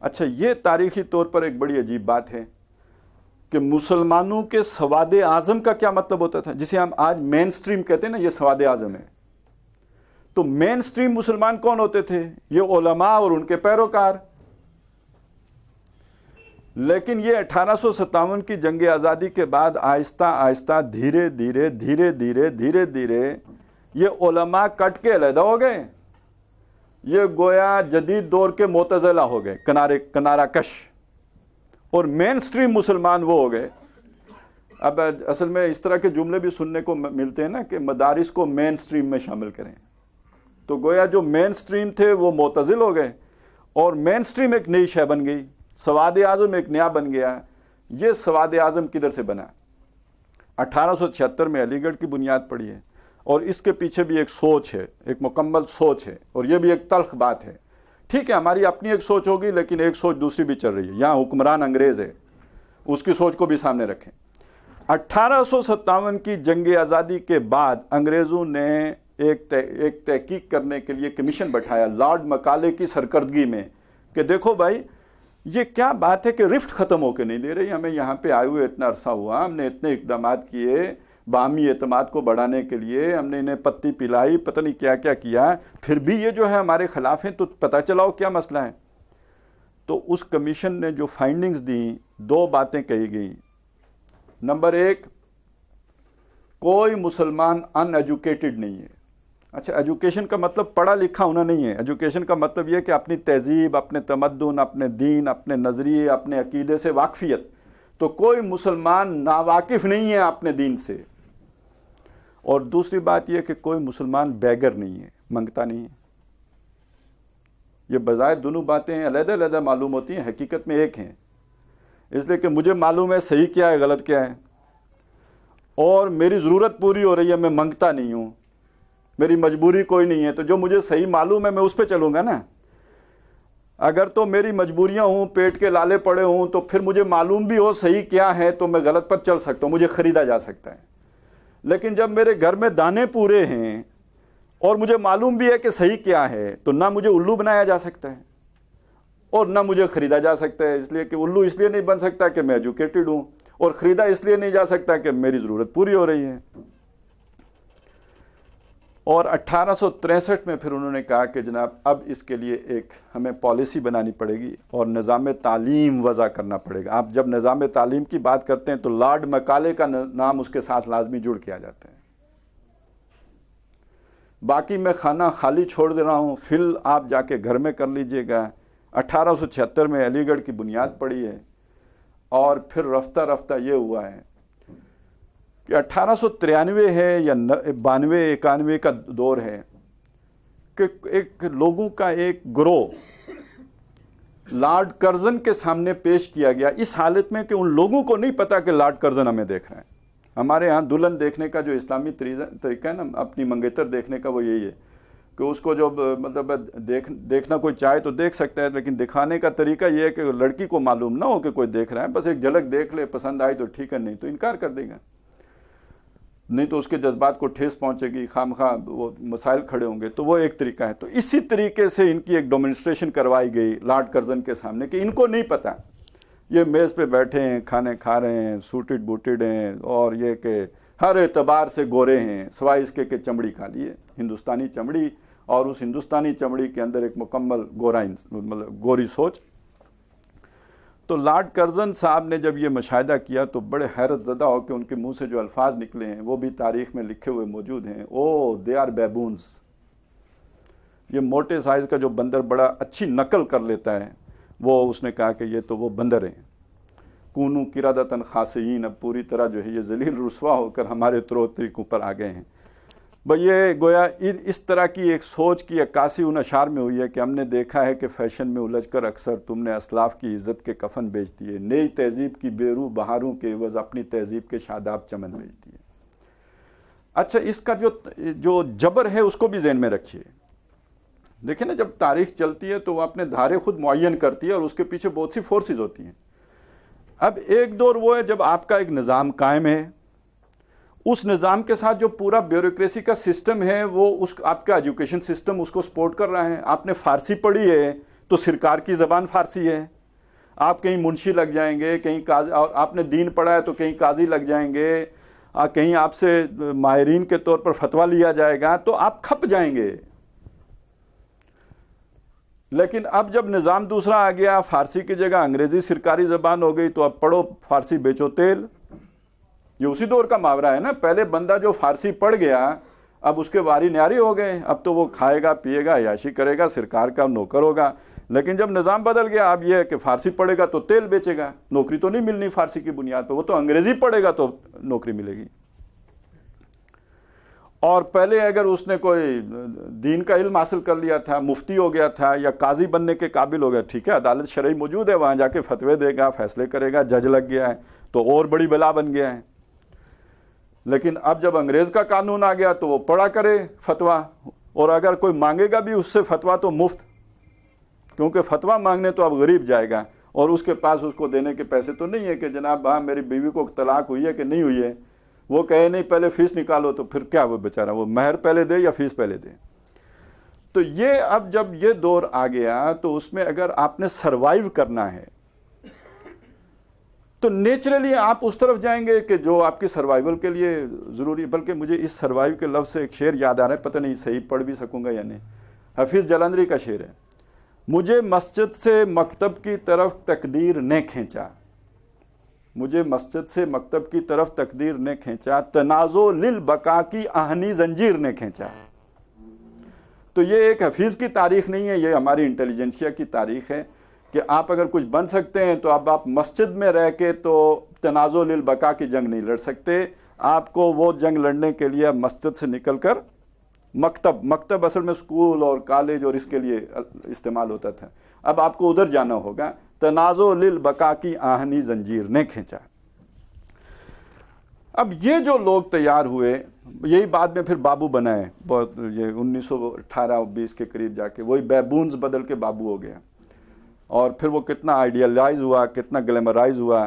اچھا، یہ تاریخی طور پر ایک بڑی عجیب بات ہے کہ مسلمانوں کے سواد اعظم کا کیا مطلب ہوتا تھا، جسے ہم آج مین سٹریم کہتے ہیں نا، یہ سواد اعظم ہے۔ تو مین سٹریم مسلمان کون ہوتے تھے؟ یہ علماء اور ان کے پیروکار۔ لیکن یہ 1857 کی جنگ آزادی کے بعد آہستہ آہستہ دھیرے دھیرے دھیرے دھیرے دھیرے دھیرے یہ علماء کٹ کے علیحدہ ہو گئے، یہ گویا جدید دور کے معتزلہ ہو گئے، کنارہ کش، اور مین سٹریم مسلمان وہ ہو گئے۔ اب اصل میں اس طرح کے جملے بھی سننے کو ملتے ہیں نا کہ مدارس کو مین سٹریم میں شامل کریں، تو گویا جو مین سٹریم تھے وہ معتزل ہو گئے، اور مین سٹریم ایک نئی شے بن گئی، سواد اعظم ایک نیا بن گیا۔ یہ سواد اعظم کدھر سے بنا؟ 1876 میں علی گڑھ کی بنیاد پڑی ہے، اور اس کے پیچھے بھی ایک سوچ ہے، ایک مکمل سوچ ہے، اور یہ بھی ایک تلخ بات ہے۔ ٹھیک ہے، ہماری اپنی ایک سوچ ہوگی، لیکن ایک سوچ دوسری بھی چل رہی ہے، یہاں حکمران انگریز ہے، اس کی سوچ کو بھی سامنے رکھیں۔ 1857 کی جنگ آزادی کے بعد انگریزوں نے ایک تحقیق کرنے کے لیے کمیشن بٹھایا لارڈ مکالے کی سرکردگی میں کہ دیکھو بھائی، یہ کیا بات ہے کہ رفٹ ختم ہو کے نہیں دے رہی، ہمیں یہاں پہ آئے ہوئے اتنا عرصہ ہوا، ہم نے اتنے اقدامات کیے باہمی اعتماد کو بڑھانے کے لیے، ہم نے انہیں پتی پلائی، پتہ نہیں کیا کیا کیا، پھر بھی یہ جو ہے ہمارے خلاف ہیں، تو پتہ چلاؤ کیا مسئلہ ہے۔ تو اس کمیشن نے جو فائنڈنگز دیں، دو باتیں کہی گئیں۔ نمبر ایک، کوئی مسلمان ان ایجوکیٹڈ نہیں ہے۔ اچھا، ایجوکیشن کا مطلب پڑھا لکھا ہونا نہیں ہے، ایجوکیشن کا مطلب یہ کہ اپنی تہذیب، اپنے تمدن، اپنے دین، اپنے نظریے، اپنے عقیدے سے واقفیت۔ تو کوئی مسلمان ناواقف نہیں ہے اپنے دین سے۔ اور دوسری بات یہ کہ کوئی مسلمان بیگر نہیں ہے، منگتا نہیں ہے۔ یہ بظاہر دونوں باتیں علیحدہ علیحدہ معلوم ہوتی ہیں، حقیقت میں ایک ہیں، اس لیے کہ مجھے معلوم ہے صحیح کیا ہے، غلط کیا ہے، اور میری ضرورت پوری ہو رہی ہے، میں منگتا نہیں ہوں، میری مجبوری کوئی نہیں ہے، تو جو مجھے صحیح معلوم ہے میں اس پہ چلوں گا نا۔ اگر تو میری مجبوریاں ہوں، پیٹ کے لالے پڑے ہوں، تو پھر مجھے معلوم بھی ہو صحیح کیا ہے تو میں غلط پر چل سکتا ہوں، مجھے خریدا جا سکتا ہے۔ لیکن جب میرے گھر میں دانے پورے ہیں اور مجھے معلوم بھی ہے کہ صحیح کیا ہے، تو نہ مجھے الو بنایا جا سکتا ہے اور نہ مجھے خریدا جا سکتا ہے، اس لیے کہ الو اس لیے نہیں بن سکتا کہ میں ایجوکیٹڈ ہوں، اور خریدا اس لیے نہیں جا سکتا کہ میری ضرورت پوری ہو رہی ہے۔ اور 1863 میں پھر انہوں نے کہا کہ جناب اب اس کے لیے ایک ہمیں پالیسی بنانی پڑے گی اور نظام تعلیم وضع کرنا پڑے گا۔ آپ جب نظام تعلیم کی بات کرتے ہیں تو لارڈ مکالے کا نام اس کے ساتھ لازمی جڑ کیا جاتا ہے۔ باقی میں خانہ خالی چھوڑ دے رہا ہوں، فل آپ جا کے گھر میں کر لیجئے گا۔ 1876 میں علی گڑھ کی بنیاد پڑی ہے، اور پھر رفتہ رفتہ یہ ہوا ہے کہ 1893 ہے یا 92 91 کا دور ہے، کہ ایک لوگوں کا ایک گروہ لارڈ کرزن کے سامنے پیش کیا گیا اس حالت میں کہ ان لوگوں کو نہیں پتا کہ لارڈ کرزن ہمیں دیکھ رہے ہیں. ہمارے ہاں دلہن دیکھنے کا جو اسلامی طریقہ ہے نا اپنی منگیتر دیکھنے کا، وہ یہی ہے کہ اس کو جو مطلب دیکھنا کوئی چاہے تو دیکھ سکتا ہے، لیکن دکھانے کا طریقہ یہ ہے کہ لڑکی کو معلوم نہ ہو کہ کوئی دیکھ رہا ہے، بس ایک جھلک دیکھ لے، پسند آئی تو ٹھیک ہے، نہیں تو انکار کر دے گا، نہیں تو اس کے جذبات کو ٹھیس پہنچے گی، خواہ وہ مسائل کھڑے ہوں گے. تو وہ ایک طریقہ ہے. تو اسی طریقے سے ان کی ایک ڈیمونسٹریشن کروائی گئی لارڈ کرزن کے سامنے کہ ان کو نہیں پتا، یہ میز پہ بیٹھے ہیں، کھانے کھا رہے ہیں، سوٹڈ بوٹڈ ہیں، اور یہ کہ ہر اعتبار سے گورے ہیں سوائے اس کے کہ چمڑی کالی ہے، ہندوستانی چمڑی، اور اس ہندوستانی چمڑی کے اندر ایک مکمل مطلب گوری سوچ. تو لارڈ کرزن صاحب نے جب یہ مشاہدہ کیا تو بڑے حیرت زدہ ہو کہ ان کے منہ سے جو الفاظ نکلے ہیں وہ بھی تاریخ میں لکھے ہوئے موجود ہیں. او دے آر بیبونز. یہ موٹے سائز کا جو بندر بڑا اچھی نقل کر لیتا ہے، وہ اس نے کہا کہ یہ تو وہ بندر ہیں. کونو قردۃ خاسئین. اب پوری طرح جو ہے یہ ذلیل رسوا ہو کر ہمارے طور طریقوں پر آ گئے ہیں. یہ گویا اس طرح کی ایک سوچ کی عکاسی ان اشعار میں ہوئی ہے کہ ہم نے دیکھا ہے کہ فیشن میں الجھ کر اکثر تم نے اسلاف کی عزت کے کفن بیچ دیے، نئی تہذیب کی بیرو بہاروں کے عوض اپنی تہذیب کے شاداب چمن بیچ دیے. اچھا، اس کا جو جبر ہے اس کو بھی ذہن میں رکھیے. دیکھیں نا، جب تاریخ چلتی ہے تو وہ اپنے دھارے خود معین کرتی ہے اور اس کے پیچھے بہت سی فورسز ہوتی ہیں. اب ایک دور وہ ہے جب آپ کا ایک نظام قائم ہے، اس نظام کے ساتھ جو پورا بیوروکریسی کا سسٹم ہے وہ آپ کا ایجوکیشن سسٹم اس کو سپورٹ کر رہا ہے. آپ نے فارسی پڑھی ہے تو سرکار کی زبان فارسی ہے. آپ کہیں منشی لگ جائیں گے، کہیں قاضی، اور آپ نے دین پڑھا ہے تو کہیں قاضی لگ جائیں گے، کہیں آپ سے ماہرین کے طور پر فتویٰ لیا جائے گا تو آپ کھپ جائیں گے. لیکن اب جب نظام دوسرا آ گیا، فارسی کی جگہ انگریزی سرکاری زبان ہو گئی، تو اب پڑھو فارسی بیچو تیل. یہ اسی دور کا محاورہ ہے نا. پہلے بندہ جو فارسی پڑھ گیا اب اس کے واری نیاری ہو گئے، اب تو وہ کھائے گا پیے گا عیاشی کرے گا، سرکار کا نوکر ہوگا. لیکن جب نظام بدل گیا اب یہ ہے کہ فارسی پڑھے گا تو تیل بیچے گا، نوکری تو نہیں ملنی فارسی کی بنیاد پہ، وہ تو انگریزی پڑھے گا تو نوکری ملے گی. اور پہلے اگر اس نے کوئی دین کا علم حاصل کر لیا تھا، مفتی ہو گیا تھا یا قاضی بننے کے قابل ہو گیا، ٹھیک ہے، عدالت شرعی موجود ہے، وہاں جا کے فتوے دے گا، فیصلے کرے گا، جج لگ گیا ہے تو اور بڑی بلا بن گیا ہے. لیکن اب جب انگریز کا قانون آ گیا تو وہ پڑھا کرے فتویٰ، اور اگر کوئی مانگے گا بھی اس سے فتویٰ تو مفت، کیونکہ فتویٰ مانگنے تو اب غریب جائے گا اور اس کے پاس اس کو دینے کے پیسے تو نہیں ہے کہ جناب ہاں میری بیوی کو طلاق ہوئی ہے کہ نہیں ہوئی ہے، وہ کہے نہیں پہلے فیس نکالو، تو پھر کیا وہ بیچارہ وہ مہر پہلے دے یا فیس پہلے دے. تو یہ اب جب یہ دور آ گیا تو اس میں اگر آپ نے سروائیو کرنا ہے تو نیچرلی آپ اس طرف جائیں گے کہ جو آپ کی سروائیول کے لیے ضروری. بلکہ مجھے اس سروائیو کے لفظ سے ایک شعر یاد آ رہا ہے، پتہ نہیں صحیح پڑھ بھی سکوں گا یا نہیں. حفیظ جلندری کا شعر ہے، مجھے مسجد سے مکتب کی طرف تقدیر نے کھینچا، مجھے مسجد سے مکتب کی طرف تقدیر نے کھینچا، تنازع للبقا کی آہنی زنجیر نے کھینچا. تو یہ ایک حفیظ کی تاریخ نہیں ہے، یہ ہماری انٹیلیجنسیا کی تاریخ ہے کہ آپ اگر کچھ بن سکتے ہیں تو اب آپ مسجد میں رہ کے تو تنازع للبقا کی جنگ نہیں لڑ سکتے. آپ کو وہ جنگ لڑنے کے لیے مسجد سے نکل کر مکتب اصل میں اسکول اور کالج اور اس کے لیے استعمال ہوتا تھا، اب آپ کو ادھر جانا ہوگا. تنازع للبقا کی آہنی زنجیر نے کھینچا. اب یہ جو لوگ تیار ہوئے، یہی بعد میں پھر بابو بنا ہے، بہت یہ 1918-20 کے قریب جا کے وہی بیبونز بدل کے بابو ہو گیا. اور پھر وہ کتنا آئیڈیلائز ہوا، کتنا گلیمرائز ہوا.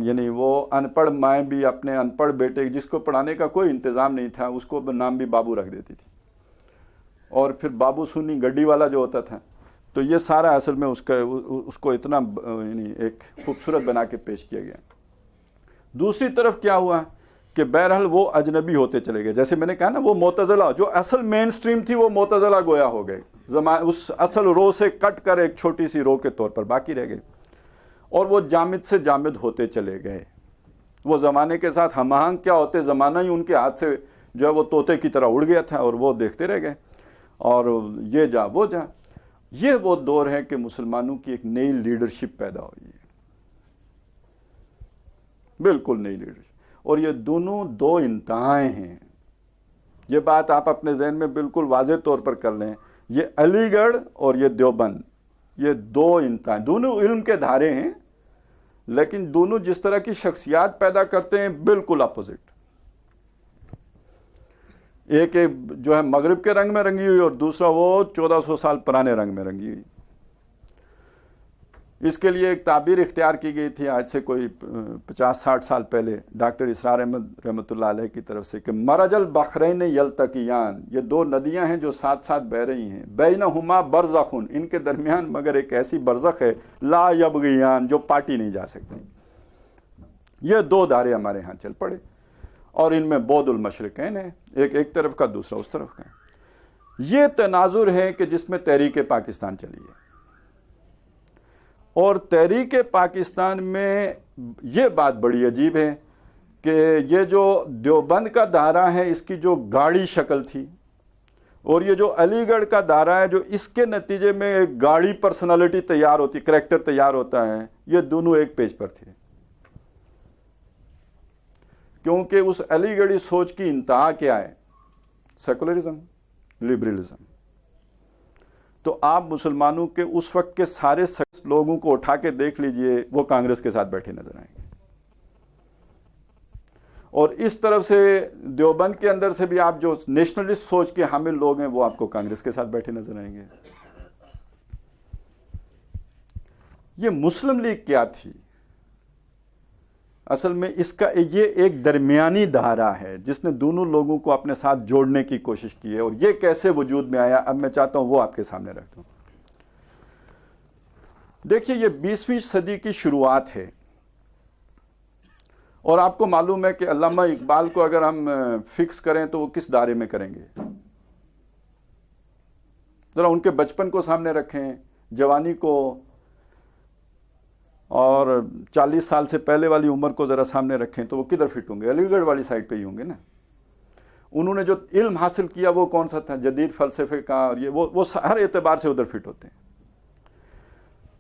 یعنی وہ ان پڑھ مائیں بھی اپنے ان پڑھ بیٹے جس کو پڑھانے کا کوئی انتظام نہیں تھا اس کو نام بھی بابو رکھ دیتی تھی. اور پھر بابو سنی گڈی والا جو ہوتا تھا، تو یہ سارا اصل میں اس کو اتنا یعنی ایک خوبصورت بنا کے پیش کیا گیا. دوسری طرف کیا ہوا کہ بہرحال وہ اجنبی ہوتے چلے گئے. جیسے میں نے کہا نا، وہ معتزلہ جو اصل مین سٹریم تھی وہ معتزلہ گویا ہو گئے، اس اصل رو سے کٹ کر ایک چھوٹی سی رو کے طور پر باقی رہ گئے، اور وہ جامد سے جامد ہوتے چلے گئے. وہ زمانے کے ساتھ ہم آہنگ کیا ہوتے، زمانہ ہی ان کے ہاتھ سے جو ہے وہ طوطے کی طرح اڑ گیا تھا اور وہ دیکھتے رہ گئے، اور یہ جا وہ جا. یہ وہ دور ہے کہ مسلمانوں کی ایک نئی لیڈرشپ پیدا ہوئی ہے، بالکل نئی لیڈرشپ. اور یہ دونوں دو انتہائیں ہیں. یہ بات آپ اپنے ذہن میں بالکل واضح طور پر کر لیں، یہ علی گڑھ اور یہ دیوبند، یہ دو انتہا، دونوں علم کے دھارے ہیں، لیکن دونوں جس طرح کی شخصیات پیدا کرتے ہیں بالکل اپوزٹ۔ ایک جو ہے مغرب کے رنگ میں رنگی ہوئی اور دوسرا وہ 1400 سال پرانے رنگ میں رنگی ہوئی۔ اس کے لیے ایک تعبیر اختیار کی گئی تھی آج سے کوئی 50-60 سال پہلے ڈاکٹر اسرار احمد رحمۃ اللہ علیہ کی طرف سے، کہ مرج البحرین یلتقیان، یہ دو ندیاں ہیں جو ساتھ ساتھ بہ رہی ہیں، بینہما برزخ، ان کے درمیان مگر ایک ایسی برزخ ہے، لا یبغیان، جو پاٹی نہیں جا سکتی۔ یہ دو دھارے ہمارے ہاں چل پڑے، اور ان میں بعد المشرقین ہے، ایک طرف کا دوسرا اس طرف کا۔ یہ تناظر ہے کہ جس میں تحریک پاکستان چلی ہے، اور تحریک پاکستان میں یہ بات بڑی عجیب ہے کہ یہ جو دیوبند کا دائرہ ہے، اس کی جو گاڑی شکل تھی، اور یہ جو علی گڑھ کا دائرہ ہے جو اس کے نتیجے میں ایک گاڑی پرسنالٹی تیار ہوتی، کریکٹر تیار ہوتا ہے، یہ دونوں ایک پیج پر تھے، کیونکہ اس علی گڑھی سوچ کی انتہا کیا ہے؟ Secularism, liberalism. تو آپ مسلمانوں کے اس وقت کے سارے لوگوں کو اٹھا کے دیکھ لیجئے، وہ کانگریس کے ساتھ بیٹھے نظر آئیں گے، اور اس طرف سے دیوبند کے اندر سے بھی آپ جو نیشنلسٹ سوچ کے حامل لوگ ہیں وہ آپ کو کانگریس کے ساتھ بیٹھے نظر آئیں گے۔ یہ مسلم لیگ کیا تھی؟ اصل میں اس کا یہ ایک درمیانی دھارا ہے جس نے دونوں لوگوں کو اپنے ساتھ جوڑنے کی کوشش کی ہے، اور یہ کیسے وجود میں آیا اب میں چاہتا ہوں وہ آپ کے سامنے رکھ دوں۔ دیکھیے، یہ 20ویں صدی کی شروعات ہے، اور آپ کو معلوم ہے کہ علامہ اقبال کو اگر ہم فکس کریں تو وہ کس دائرے میں کریں گے؟ ذرا ان کے بچپن کو سامنے رکھیں، جوانی کو، اور 40 سال سے پہلے والی عمر کو ذرا سامنے رکھیں تو وہ کدھر فٹ ہوں گے؟ علی گڑھ والی سائڈ پہ ہی ہوں گے نا۔ انہوں نے جو علم حاصل کیا وہ کون سا تھا؟ جدید فلسفے کا، اور یہ وہ ہر اعتبار سے ادھر فٹ ہوتے ہیں۔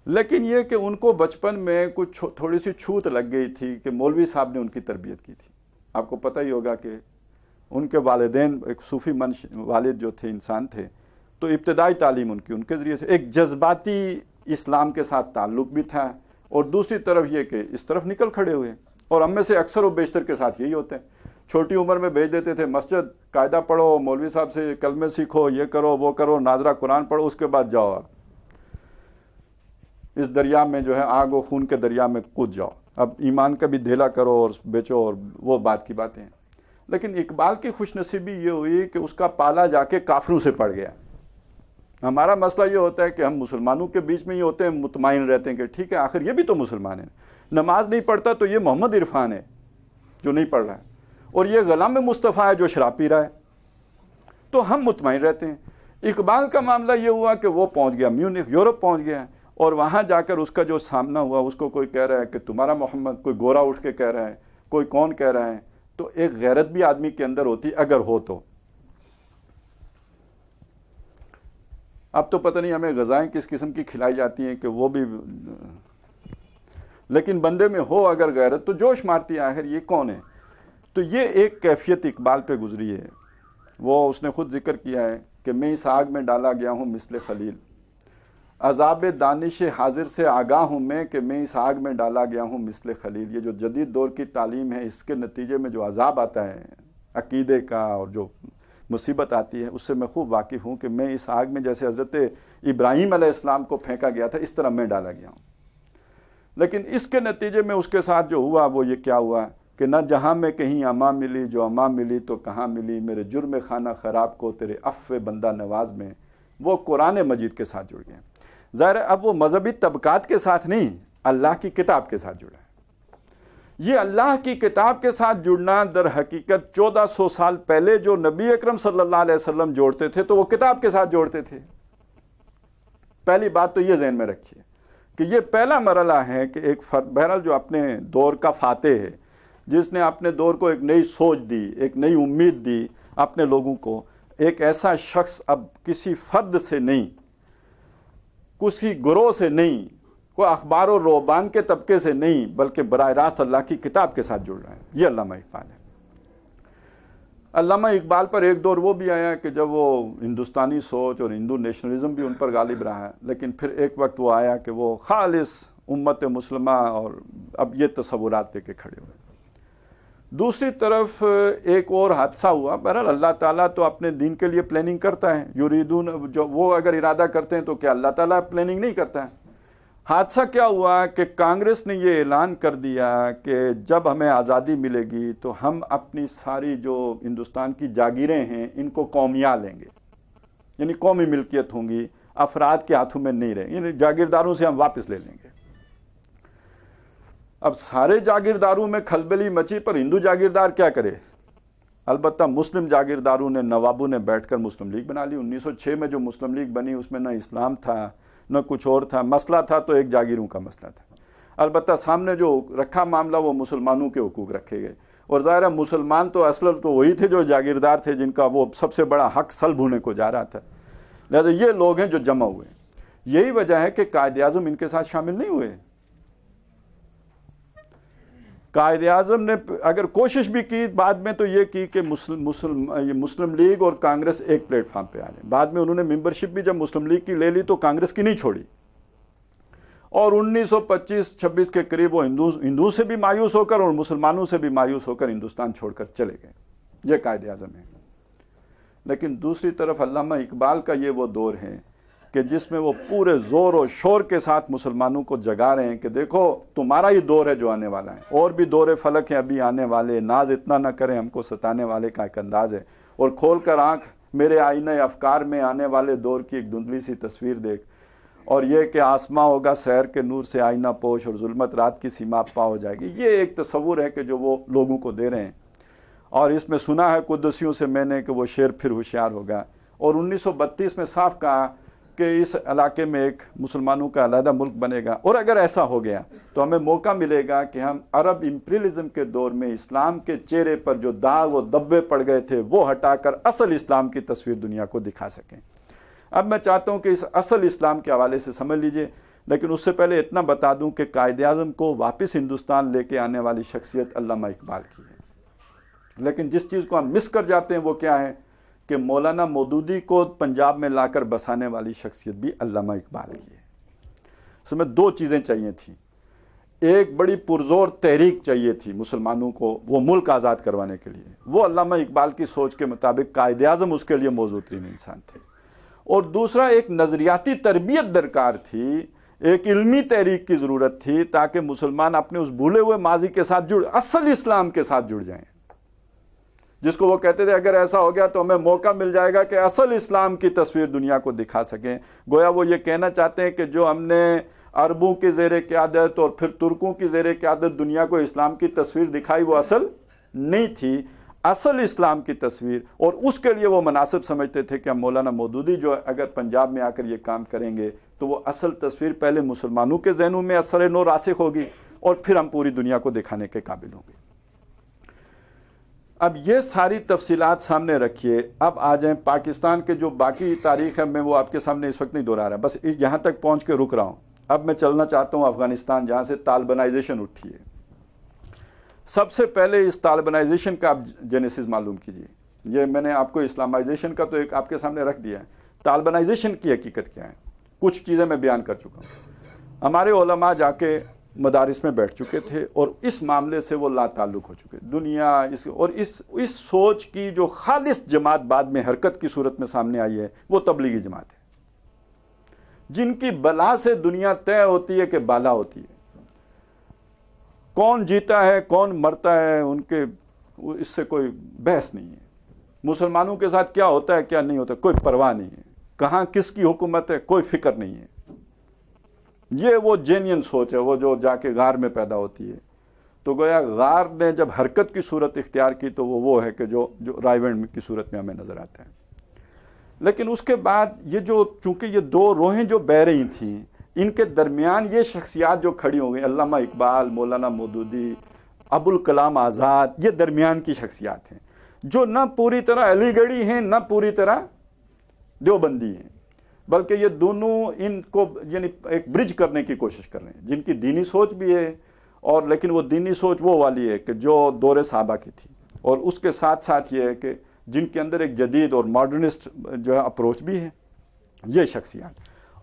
لیکن یہ کہ ان کو بچپن میں کچھ تھوڑی سی چھوت لگ گئی تھی کہ مولوی صاحب نے ان کی تربیت کی تھی۔ آپ کو پتہ ہی ہوگا کہ ان کے والدین ایک صوفی والد جو تھے، انسان تھے، تو ابتدائی تعلیم ان کے ذریعے سے ایک جذباتی اسلام کے ساتھ تعلق بھی تھا، اور دوسری طرف یہ کہ اس طرف نکل کھڑے ہوئے، اور ہم میں سے اکثر و بیشتر کے ساتھ یہی ہوتے ہیں، چھوٹی عمر میں بھیج دیتے تھے مسجد، قاعدہ پڑھو، مولوی صاحب سے کلمے سیکھو، یہ کرو وہ کرو، ناظرہ قرآن پڑھو، اس کے بعد جاؤ آپ اس دریا میں جو ہے آگ و خون کے دریا میں کود جاؤ، اب ایمان کا بھی دھیلا کرو اور بیچو، اور وہ بات کی باتیں ہیں۔ لیکن اقبال کی خوش نصیبی یہ ہوئی کہ اس کا پالا جا کے کافروں سے پڑ گیا۔ ہمارا مسئلہ یہ ہوتا ہے کہ ہم مسلمانوں کے بیچ میں ہی ہوتے ہیں، مطمئن رہتے ہیں کہ ٹھیک ہے آخر یہ بھی تو مسلمان ہیں، نماز نہیں پڑھتا تو یہ محمد عرفان ہے جو نہیں پڑھ رہا ہے، اور یہ غلام مصطفیٰ ہے جو شراب پی رہا ہے، تو ہم مطمئن رہتے ہیں۔ اقبال کا معاملہ یہ ہوا کہ وہ پہنچ گیا میونخ، یورپ پہنچ گیا، اور وہاں جا کر اس کا جو سامنا ہوا، اس کو کوئی کہہ رہا ہے کہ تمہارا محمد، کوئی گورا اٹھ کے کہہ رہا ہے، کوئی کون کہہ رہا ہے، تو ایک غیرت بھی آدمی کے اندر ہوتی اگر ہو تو۔ اب تو پتہ نہیں ہمیں غذائیں کس قسم کی کھلائی جاتی ہیں کہ وہ بھی، لیکن بندے میں ہو اگر غیرت تو جوش مارتی ہے، آخر یہ کون ہے؟ تو یہ ایک کیفیت اقبال پہ گزری ہے۔ وہ اس نے خود ذکر کیا ہے کہ میں اس آگ میں ڈالا گیا ہوں مثل خلیل، عذاب دانش حاضر سے آگاہ ہوں میں کہ میں اس آگ میں ڈالا گیا ہوں مثل خلیل۔ یہ جو جدید دور کی تعلیم ہے، اس کے نتیجے میں جو عذاب آتا ہے عقیدے کا، اور جو مصیبت آتی ہے، اس سے میں خوب واقف ہوں کہ میں اس آگ میں جیسے حضرت ابراہیم علیہ السلام کو پھینکا گیا تھا، اس طرح میں ڈالا گیا ہوں۔ لیکن اس کے نتیجے میں اس کے ساتھ جو ہوا وہ یہ کیا ہوا کہ نہ جہاں میں کہیں اما ملی، جو اما ملی تو کہاں ملی، میرے جرم خانہ خراب کو تیرے عفو بندہ نواز میں، وہ قرآن مجید کے ساتھ جڑ گئے۔ ظاہر ہے اب وہ مذہبی طبقات کے ساتھ نہیں، اللہ کی کتاب کے ساتھ جڑا ہے۔ یہ اللہ کی کتاب کے ساتھ جڑنا در حقیقت 1400 سال پہلے جو نبی اکرم صلی اللہ علیہ وسلم جوڑتے تھے تو وہ کتاب کے ساتھ جوڑتے تھے۔ پہلی بات تو یہ ذہن میں رکھیے کہ یہ پہلا مرحلہ ہے کہ ایک فرد، بہرحال جو اپنے دور کا فاتح ہے، جس نے اپنے دور کو ایک نئی سوچ دی، ایک نئی امید دی اپنے لوگوں کو، ایک ایسا شخص اب کسی فرد سے نہیں، کسی گروہ سے نہیں، کوئی اخبار و رہبان کے طبقے سے نہیں، بلکہ براہ راست اللہ کی کتاب کے ساتھ جڑ رہا ہے۔ یہ علامہ اقبال ہے۔ علامہ اقبال پر ایک دور وہ بھی آیا کہ جب وہ ہندوستانی سوچ اور ہندو نیشنلزم بھی ان پر غالب رہا ہے، لیکن پھر ایک وقت وہ آیا کہ وہ خالص امت مسلمہ اور اب یہ تصورات لے کے کھڑے ہوئے۔ دوسری طرف ایک اور حادثہ ہوا، بہرحال اللہ تعالیٰ تو اپنے دین کے لیے پلاننگ کرتا ہے، یریدون، جو وہ اگر ارادہ کرتے ہیں تو کیا اللہ تعالیٰ پلاننگ نہیں کرتا ہے؟ حادثہ کیا ہوا کہ کانگریس نے یہ اعلان کر دیا کہ جب ہمیں آزادی ملے گی تو ہم اپنی ساری جو ہندوستان کی جاگیریں ہیں ان کو قومیہ لیں گے، یعنی قومی ملکیت ہوں گی، افراد کے ہاتھوں میں نہیں رہیں، یعنی جاگیرداروں سے ہم واپس لے لیں گے۔ اب سارے جاگیرداروں میں کھلبلی مچی، پر ہندو جاگیردار کیا کرے؟ البتہ مسلم جاگیرداروں نے، نوابوں نے بیٹھ کر مسلم لیگ بنا لی۔ 1906 میں جو مسلم لیگ بنی اس میں نہ اسلام تھا نہ کچھ اور تھا، مسئلہ تھا تو ایک جاگیروں کا مسئلہ تھا۔ البتہ سامنے جو رکھا معاملہ وہ مسلمانوں کے حقوق رکھے گئے، اور ظاہر ہے مسلمان تو اصل تو وہی تھے جو جاگیردار تھے، جن کا وہ سب سے بڑا حق سلب ہونے کو جا رہا تھا، لہذا یہ لوگ ہیں جو جمع ہوئے۔ یہی وجہ ہے کہ قائد اعظم ان کے ساتھ شامل نہیں ہوئے۔ قائد اعظم نے اگر کوشش بھی کی بعد میں تو یہ کی کہ مسلم لیگ اور کانگریس ایک پلیٹ فارم پہ آ جائیں۔ بعد میں انہوں نے ممبرشپ بھی جب مسلم لیگ کی لے لی تو کانگریس کی نہیں چھوڑی، اور 1925-26 کے قریب وہ ہندو سے بھی مایوس ہو کر اور مسلمانوں سے بھی مایوس ہو کر ہندوستان چھوڑ کر چلے گئے۔ یہ قائد اعظم ہے۔ لیکن دوسری طرف علامہ اقبال کا یہ وہ دور ہے کہ جس میں وہ پورے زور و شور کے ساتھ مسلمانوں کو جگا رہے ہیں کہ دیکھو تمہارا ہی دور ہے جو آنے والا ہے، اور بھی دور فلک ہے ابھی آنے والے، ناز اتنا نہ کریں ہم کو ستانے والے کا ایک انداز ہے، اور کھول کر آنکھ میرے آئینہ افکار میں آنے والے دور کی ایک دھندلی سی تصویر دیکھ، اور یہ کہ آسماں ہوگا سحر کے نور سے آئینہ پوش اور ظلمت رات کی سیما پا ہو جائے گی۔ یہ ایک تصور ہے کہ جو وہ لوگوں کو دے رہے ہیں، اور اس میں سنا ہے قدسیوں سے میں نے کہ وہ شیر پھر ہوشیار ہوگا، اور 1932 میں صاف کہا کہ اس علاقے میں ایک مسلمانوں کا علیحدہ ملک بنے گا، اور اگر ایسا ہو گیا تو ہمیں موقع ملے گا کہ ہم عرب امپریلزم کے دور میں اسلام کے چہرے پر جو داغ و دبے پڑ گئے تھے وہ ہٹا کر اصل اسلام کی تصویر دنیا کو دکھا سکیں۔ اب میں چاہتا ہوں کہ اس اصل اسلام کے حوالے سے سمجھ لیجئے، لیکن اس سے پہلے اتنا بتا دوں کہ قائد اعظم کو واپس ہندوستان لے کے آنے والی شخصیت علامہ اقبال کی ہے، لیکن جس چیز کو ہم مس کر جاتے ہیں وہ کیا ہے کہ مولانا مودودی کو پنجاب میں لا کر بسانے والی شخصیت بھی علامہ اقبال کی ہے۔ اس میں دو چیزیں چاہیے تھیں، ایک بڑی پرزور تحریک چاہیے تھی مسلمانوں کو وہ ملک آزاد کروانے کے لیے، وہ علامہ اقبال کی سوچ کے مطابق قائد اعظم اس کے لیے موزوں ترین انسان تھے، اور دوسرا ایک نظریاتی تربیت درکار تھی، ایک علمی تحریک کی ضرورت تھی تاکہ مسلمان اپنے اس بھولے ہوئے ماضی کے ساتھ اصل اسلام کے ساتھ جڑ جائیں، جس کو وہ کہتے تھے اگر ایسا ہو گیا تو ہمیں موقع مل جائے گا کہ اصل اسلام کی تصویر دنیا کو دکھا سکیں۔ گویا وہ یہ کہنا چاہتے ہیں کہ جو ہم نے عربوں کی زیر قیادت اور پھر ترکوں کی زیر قیادت دنیا کو اسلام کی تصویر دکھائی وہ اصل نہیں تھی، اصل اسلام کی تصویر، اور اس کے لیے وہ مناسب سمجھتے تھے کہ ہم مولانا مودودی جو اگر پنجاب میں آ کر یہ کام کریں گے تو وہ اصل تصویر پہلے مسلمانوں کے ذہنوں میں اثر نو راسخ ہوگی، اور پھر ہم پوری دنیا کو دکھانے کے قابل ہوں گے۔ اب یہ ساری تفصیلات سامنے رکھیے، اب آ جائیں پاکستان کے جو باقی تاریخ ہے، میں وہ آپ کے سامنے اس وقت نہیں دہرا رہا، بس یہاں تک پہنچ کے رک رہا ہوں۔ اب میں چلنا چاہتا ہوں افغانستان، جہاں سے طالبانائزیشن اٹھی ہے۔ سب سے پہلے اس طالبانائزیشن کا آپ جینیسس معلوم کیجیے، یہ میں نے آپ کو اسلامائزیشن کا تو ایک آپ کے سامنے رکھ دیا ہے، طالبانائزیشن کی حقیقت کیا ہے کچھ چیزیں میں بیان کر چکا ہوں۔ ہمارے علماء جا کے مدارس میں بیٹھ چکے تھے اور اس معاملے سے وہ لا تعلق ہو چکے، دنیا اس سوچ کی جو خالص جماعت بعد میں حرکت کی صورت میں سامنے آئی ہے وہ تبلیغی جماعت ہے، جن کی بلا سے دنیا طے ہوتی ہے کہ بالا ہوتی ہے، کون جیتا ہے کون مرتا ہے ان کے اس سے کوئی بحث نہیں ہے، مسلمانوں کے ساتھ کیا ہوتا ہے کیا نہیں ہوتا کوئی پرواہ نہیں ہے، کہاں کس کی حکومت ہے کوئی فکر نہیں ہے۔ یہ وہ جینین سوچ ہے، وہ جو جا کے غار میں پیدا ہوتی ہے، تو گویا غار نے جب حرکت کی صورت اختیار کی تو وہ ہے کہ جو رائیونڈ کی صورت میں ہمیں نظر آتا ہے۔ لیکن اس کے بعد یہ جو چونکہ یہ دو روحیں جو بہ رہی تھیں، ان کے درمیان یہ شخصیات جو کھڑی ہو گئی، علامہ اقبال، مولانا مودودی، ابوالکلام آزاد، یہ درمیان کی شخصیات ہیں جو نہ پوری طرح علی گڑھی ہیں نہ پوری طرح دیوبندی ہیں، بلکہ یہ دونوں ان کو یعنی ایک برج کرنے کی کوشش کر رہے ہیں، جن کی دینی سوچ بھی ہے، اور لیکن وہ دینی سوچ وہ والی ہے کہ جو دور صحابہ کی تھی، اور اس کے ساتھ ساتھ یہ ہے کہ جن کے اندر ایک جدید اور ماڈرنسٹ جو ہے اپروچ بھی ہے یہ شخصیات.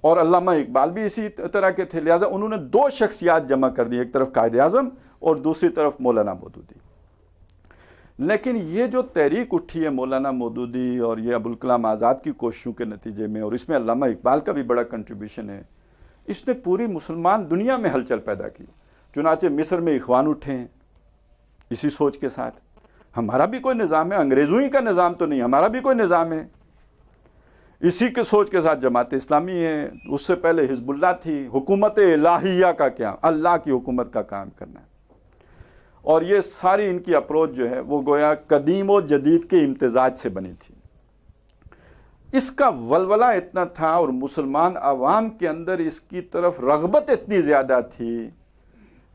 اور علامہ اقبال بھی اسی طرح کے تھے، لہٰذا انہوں نے دو شخصیات جمع کر دی، ایک طرف قائد اعظم اور دوسری طرف مولانا مودودی. لیکن یہ جو تحریک اٹھی ہے مولانا مودودی اور یہ ابوالکلام آزاد کی کوششوں کے نتیجے میں، اور اس میں علامہ اقبال کا بھی بڑا کنٹریبیوشن ہے، اس نے پوری مسلمان دنیا میں ہلچل پیدا کی. چنانچہ مصر میں اخوان اٹھے ہیں اسی سوچ کے ساتھ، ہمارا بھی کوئی نظام ہے، انگریزوں ہی کا نظام تو نہیں، ہمارا بھی کوئی نظام ہے. اسی کے سوچ کے ساتھ جماعت اسلامی ہے، اس سے پہلے حزب اللہ تھی. حکومت الہیہ کا کیا، اللہ کی حکومت کا کام کرنا ہے. اور یہ ساری ان کی اپروچ جو ہے وہ گویا قدیم و جدید کے امتزاج سے بنی تھی. اس کا ولولہ اتنا تھا اور مسلمان عوام کے اندر اس کی طرف رغبت اتنی زیادہ تھی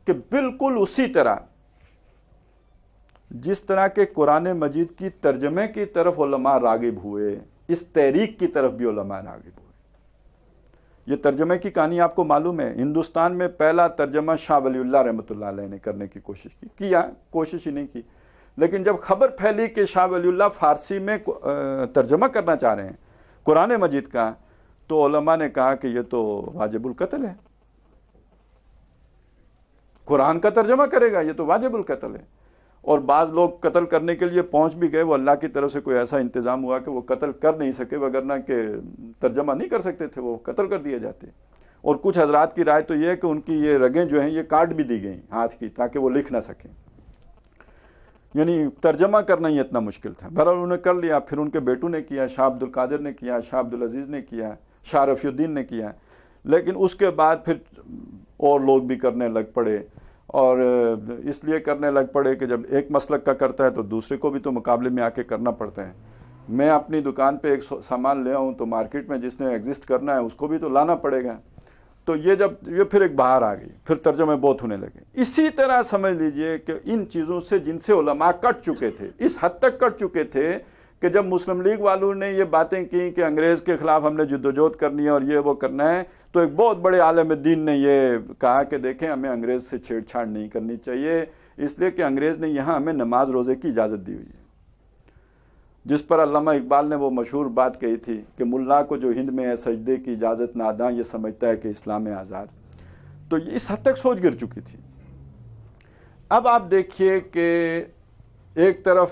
کہ بالکل اسی طرح جس طرح کے قرآن مجید کی ترجمے کی طرف علماء راغب ہوئے، اس تحریک کی طرف بھی علماء راغب ہوئے. یہ ترجمے کی کہانی آپ کو معلوم ہے، ہندوستان میں پہلا ترجمہ شاہ ولی اللہ رحمۃ اللہ علیہ نے کرنے کی کوشش ہی نہیں کی. لیکن جب خبر پھیلی کہ شاہ ولی اللہ فارسی میں ترجمہ کرنا چاہ رہے ہیں قرآن مجید کا، تو علماء نے کہا کہ یہ تو واجب القتل ہے، قرآن کا ترجمہ کرے گا، یہ تو واجب القتل ہے. اور بعض لوگ قتل کرنے کے لیے پہنچ بھی گئے، وہ اللہ کی طرف سے کوئی ایسا انتظام ہوا کہ وہ قتل کر نہیں سکے، وگرنہ کہ ترجمہ نہیں کر سکتے تھے، وہ قتل کر دیے جاتے. اور کچھ حضرات کی رائے تو یہ ہے کہ ان کی یہ رگیں جو ہیں یہ کاٹ بھی دی گئیں ہاتھ کی، تاکہ وہ لکھ نہ سکیں. یعنی ترجمہ کرنا ہی اتنا مشکل تھا. بہرحال انہوں نے کر لیا. پھر ان کے بیٹوں نے کیا، شاہ عبد القادر نے کیا، شاہ عبد العزیز نے کیا، شاہ رفیع الدین نے کیا. لیکن اس کے بعد پھر اور لوگ بھی کرنے لگ پڑے، اور اس لیے کرنے لگ پڑے کہ جب ایک مسلک کا کرتا ہے تو دوسرے کو بھی تو مقابلے میں آ کے کرنا پڑتا ہے. میں اپنی دکان پہ ایک سامان لے آؤں تو مارکیٹ میں جس نے ایگزسٹ کرنا ہے اس کو بھی تو لانا پڑے گا. تو یہ پھر ایک بہار آ گئی، پھر ترجمے بہت ہونے لگے. اسی طرح سمجھ لیجئے کہ ان چیزوں سے جن سے علماء کٹ چکے تھے، اس حد تک کٹ چکے تھے کہ جب مسلم لیگ والوں نے یہ باتیں کی کہ انگریز کے خلاف ہم نے جدوجہد کرنی ہے اور یہ وہ کرنا ہے، تو ایک بہت بڑے عالم دین نے یہ کہا کہ دیکھیں ہمیں انگریز سے چھیڑ چھاڑ نہیں کرنی چاہیے، اس لیے کہ انگریز نے یہاں ہمیں نماز روزے کی اجازت دی ہوئی ہے. جس پر علامہ اقبال نے وہ مشہور بات کہی تھی کہ ملا کو جو ہند میں ہے سجدے کی اجازت ناداں یہ سمجھتا ہے کہ اسلام ہے آزاد. تو اس حد تک سوچ گر چکی تھی. اب آپ دیکھیے کہ ایک طرف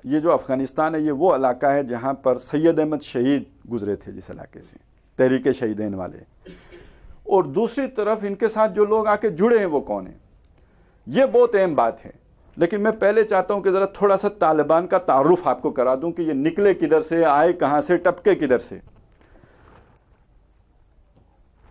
یہ جو افغانستان ہے یہ وہ علاقہ ہے جہاں پر سید احمد شہید گزرے تھے جس علاقے سے، تحریک شہیدین والے، اور دوسری طرف ان کے ساتھ جو لوگ آ کے جڑے ہیں وہ کون ہیں. یہ بہت اہم بات ہے. لیکن میں پہلے چاہتا ہوں کہ ذرا تھوڑا سا طالبان کا تعارف آپ کو کرا دوں کہ یہ نکلے کدھر سے، آئے کہاں سے، ٹپکے کدھر سے.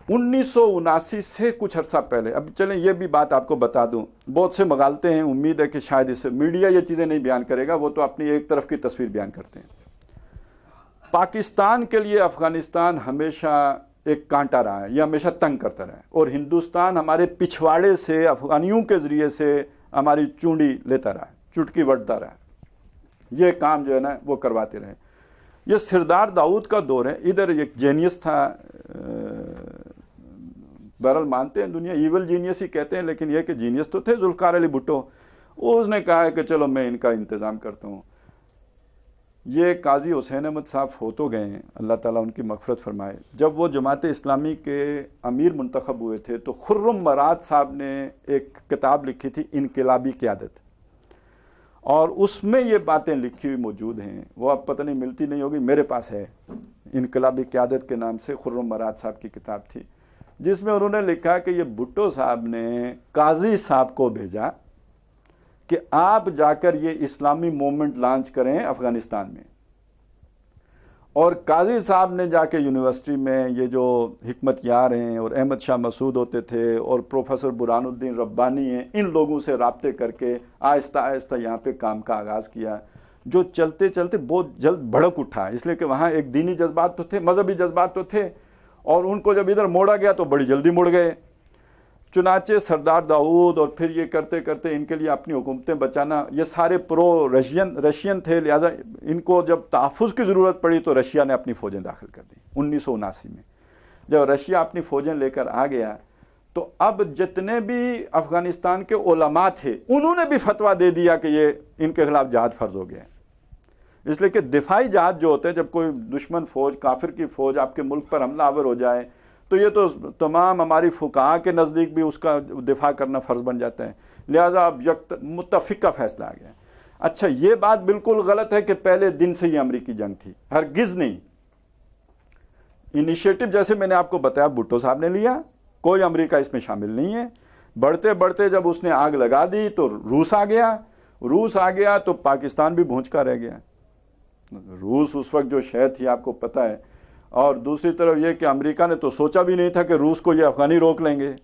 1979 سے کچھ عرصہ پہلے، اب چلیں یہ بھی بات آپ کو بتا دوں، بہت سے مغالطے ہیں، امید ہے کہ شاید اس سے میڈیا یہ چیزیں نہیں بیان کرے گا، وہ تو اپنی ایک طرف کی تصویر بیان کرتے ہیں. پاکستان کے لیے افغانستان ہمیشہ ایک کانٹا رہا ہے، یہ ہمیشہ تنگ کرتا رہا ہے، اور ہندوستان ہمارے پچھواڑے سے افغانیوں کے ذریعے سے ہماری چونڈی لیتا رہا ہے، چٹکی بڑھتا رہا ہے. یہ کام جو ہے نا وہ کرواتے رہے. یہ سردار داؤد کا دور ہے. ادھر ایک جینیس تھا، بہرحال مانتے ہیں دنیا ایول جینیس ہی کہتے ہیں، لیکن یہ کہ جینیس تو تھے ذوالفقار علی بھٹو. اس نے کہا کہ چلو میں ان کا انتظام کرتا ہوں. یہ قاضی حسین احمد صاحب ہو تو گئے ہیں، اللہ تعالیٰ ان کی مغفرت فرمائے. جب وہ جماعت اسلامی کے امیر منتخب ہوئے تھے تو خرم مراد صاحب نے ایک کتاب لکھی تھی انقلابی قیادت، اور اس میں یہ باتیں لکھی ہوئی موجود ہیں. وہ اب پتہ نہیں ملتی نہیں ہوگی، میرے پاس ہے. انقلابی قیادت کے نام سے خرم مراد صاحب کی کتاب تھی، جس میں انہوں نے لکھا کہ یہ بھٹو صاحب نے قاضی صاحب کو بھیجا کہ آپ جا کر یہ اسلامی موومنٹ لانچ کریں افغانستان میں. اور قاضی صاحب نے جا کے یونیورسٹی میں یہ جو حکمت یار ہیں اور احمد شاہ مسعود ہوتے تھے اور پروفیسر برہان الدین ربانی ہیں، ان لوگوں سے رابطے کر کے آہستہ آہستہ یہاں پہ کام کا آغاز کیا، جو چلتے چلتے بہت جلد بھڑک اٹھا، اس لیے کہ وہاں ایک دینی جذبات تو تھے، مذہبی جذبات تو تھے، اور ان کو جب ادھر موڑا گیا تو بڑی جلدی مڑ گئے. چنانچہ سردار داؤد اور پھر یہ کرتے کرتے ان کے لیے اپنی حکومتیں بچانا، یہ سارے پرو رشین تھے، لہٰذا ان کو جب تحفظ کی ضرورت پڑی تو رشیا نے اپنی فوجیں داخل کر دی. 1979 میں جب رشیا اپنی فوجیں لے کر آ گیا تو اب جتنے بھی افغانستان کے علماء تھے انہوں نے بھی فتویٰ دے دیا کہ یہ ان کے خلاف جہاد فرض ہو گیا ہے. اس لیے کہ دفاعی جہاد جو ہوتے ہیں، جب کوئی دشمن فوج، کافر کی فوج آپ کے ملک پر حملہ آور ہو جائے تو یہ تو تمام ہماری فقہاء کے نزدیک بھی اس کا دفاع کرنا فرض بن جاتا ہے. لہٰذا اب متفق کا فیصلہ آ گیا. اچھا، یہ بات بالکل غلط ہے کہ پہلے دن سے یہ امریکی جنگ تھی، ہرگز نہیں. انیشیٹو جیسے میں نے آپ کو بتایا بھٹو صاحب نے لیا، کوئی امریکہ اس میں شامل نہیں ہے. بڑھتے بڑھتے جب اس نے آگ لگا دی تو روس آ گیا تو پاکستان بھی بھونج کا رہ گیا. روس اس وقت جو شے تھی آپ کو پتہ ہے. اور دوسری طرف یہ کہ امریکہ نے تو سوچا بھی نہیں تھا کہ روس کو یہ افغانی روک لیں گے.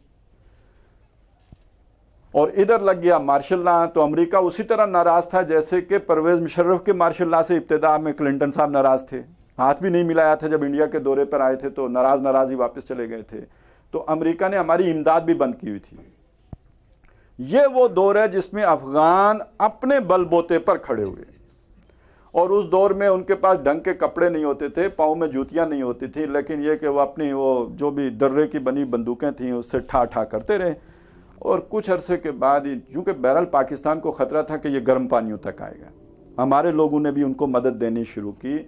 اور ادھر لگ گیا مارشل لا. تو امریکہ اسی طرح ناراض تھا جیسے کہ پرویز مشرف کے مارشل لا سے ابتدا میں کلنٹن صاحب ناراض تھے. ہاتھ بھی نہیں ملایا تھا جب انڈیا کے دورے پر آئے تھے تو ناراض ہی واپس چلے گئے تھے. تو امریکہ نے ہماری امداد بھی بند کی ہوئی تھی. یہ وہ دور ہے جس میں افغان اپنے بل بوتے پر کھڑے ہوئے. اور اس دور میں ان کے پاس ڈھنگ کے کپڑے نہیں ہوتے تھے، پاؤں میں جوتیاں نہیں ہوتی تھیں، لیکن یہ کہ وہ اپنی وہ جو بھی درے کی بنی بندوقیں تھیں اس سے ٹھا کرتے رہے. اور کچھ عرصے کے بعد چونکہ بہرحال پاکستان کو خطرہ تھا کہ یہ گرم پانیوں تک آئے گا، ہمارے لوگوں نے بھی ان کو مدد دینی شروع کی.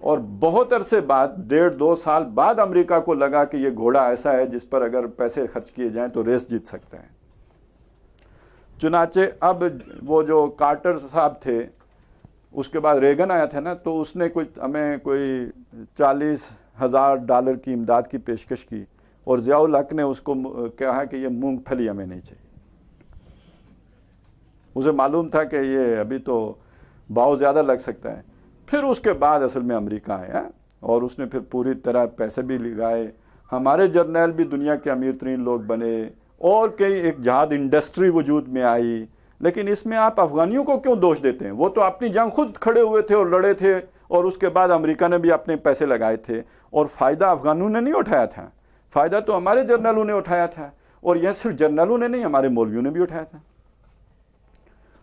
اور بہت عرصے بعد 1.5-2 سال بعد امریکہ کو لگا کہ یہ گھوڑا ایسا ہے جس پر اگر پیسے خرچ کیے جائیں تو ریس جیت سکتا ہے. چنانچہ اب وہ جو کارٹر صاحب تھے، اس کے بعد ریگن آیا تھا نا، تو اس نے ہمیں کوئی $40,000 کی امداد کی پیشکش کی. اور ضیاء الحق نے اس کو کہا کہ یہ مونگ پھلی ہمیں نہیں چاہیے. اسے معلوم تھا کہ یہ ابھی تو بھاؤ زیادہ لگ سکتا ہے. پھر اس کے بعد اصل میں امریکہ آیا اور اس نے پھر پوری طرح پیسے بھی لگائے. ہمارے جرنیل بھی دنیا کے امیر ترین لوگ بنے اور کئی ایک جہاد انڈسٹری وجود میں آئی. لیکن اس میں آپ افغانیوں کو کیوں دوش دیتے ہیں؟ وہ تو اپنی جنگ خود کھڑے ہوئے تھے اور لڑے تھے، اور اس کے بعد امریکہ نے بھی اپنے پیسے لگائے تھے اور فائدہ افغانوں نے نہیں اٹھایا تھا، فائدہ تو ہمارے جرنیلوں نے اٹھایا تھا. اور یہ صرف جرنیلوں نے نہیں، ہمارے مولویوں نے بھی اٹھایا تھا.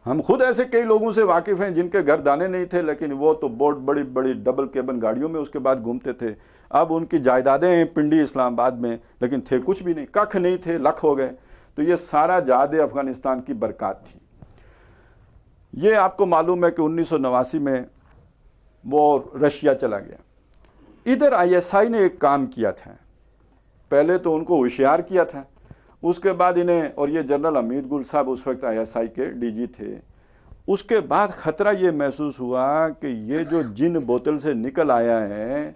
ہم خود ایسے کئی لوگوں سے واقف ہیں جن کے گھر دانے نہیں تھے، لیکن وہ تو بہت بڑی بڑی ڈبل کیبن گاڑیوں میں اس کے بعد گھومتے تھے. اب ان کی جائیدادیں ہیں پنڈی اسلام آباد میں، لیکن تھے کچھ بھی نہیں، ککھ نہیں تھے، لکھ ہو گئے. تو یہ سارا جہاد افغانستان کی برکات تھی. یہ آپ کو معلوم ہے کہ 1989 میں وہ رشیا چلا گیا. ادھر ISI نے ایک کام کیا تھا. پہلے تو ان کو ہوشیار کیا تھا، اس کے بعد انہیں، اور یہ جنرل حمید گل صاحب اس وقت ISI کے DG تھے، اس کے بعد خطرہ یہ محسوس ہوا کہ یہ جو جن بوتل سے نکل آیا ہے،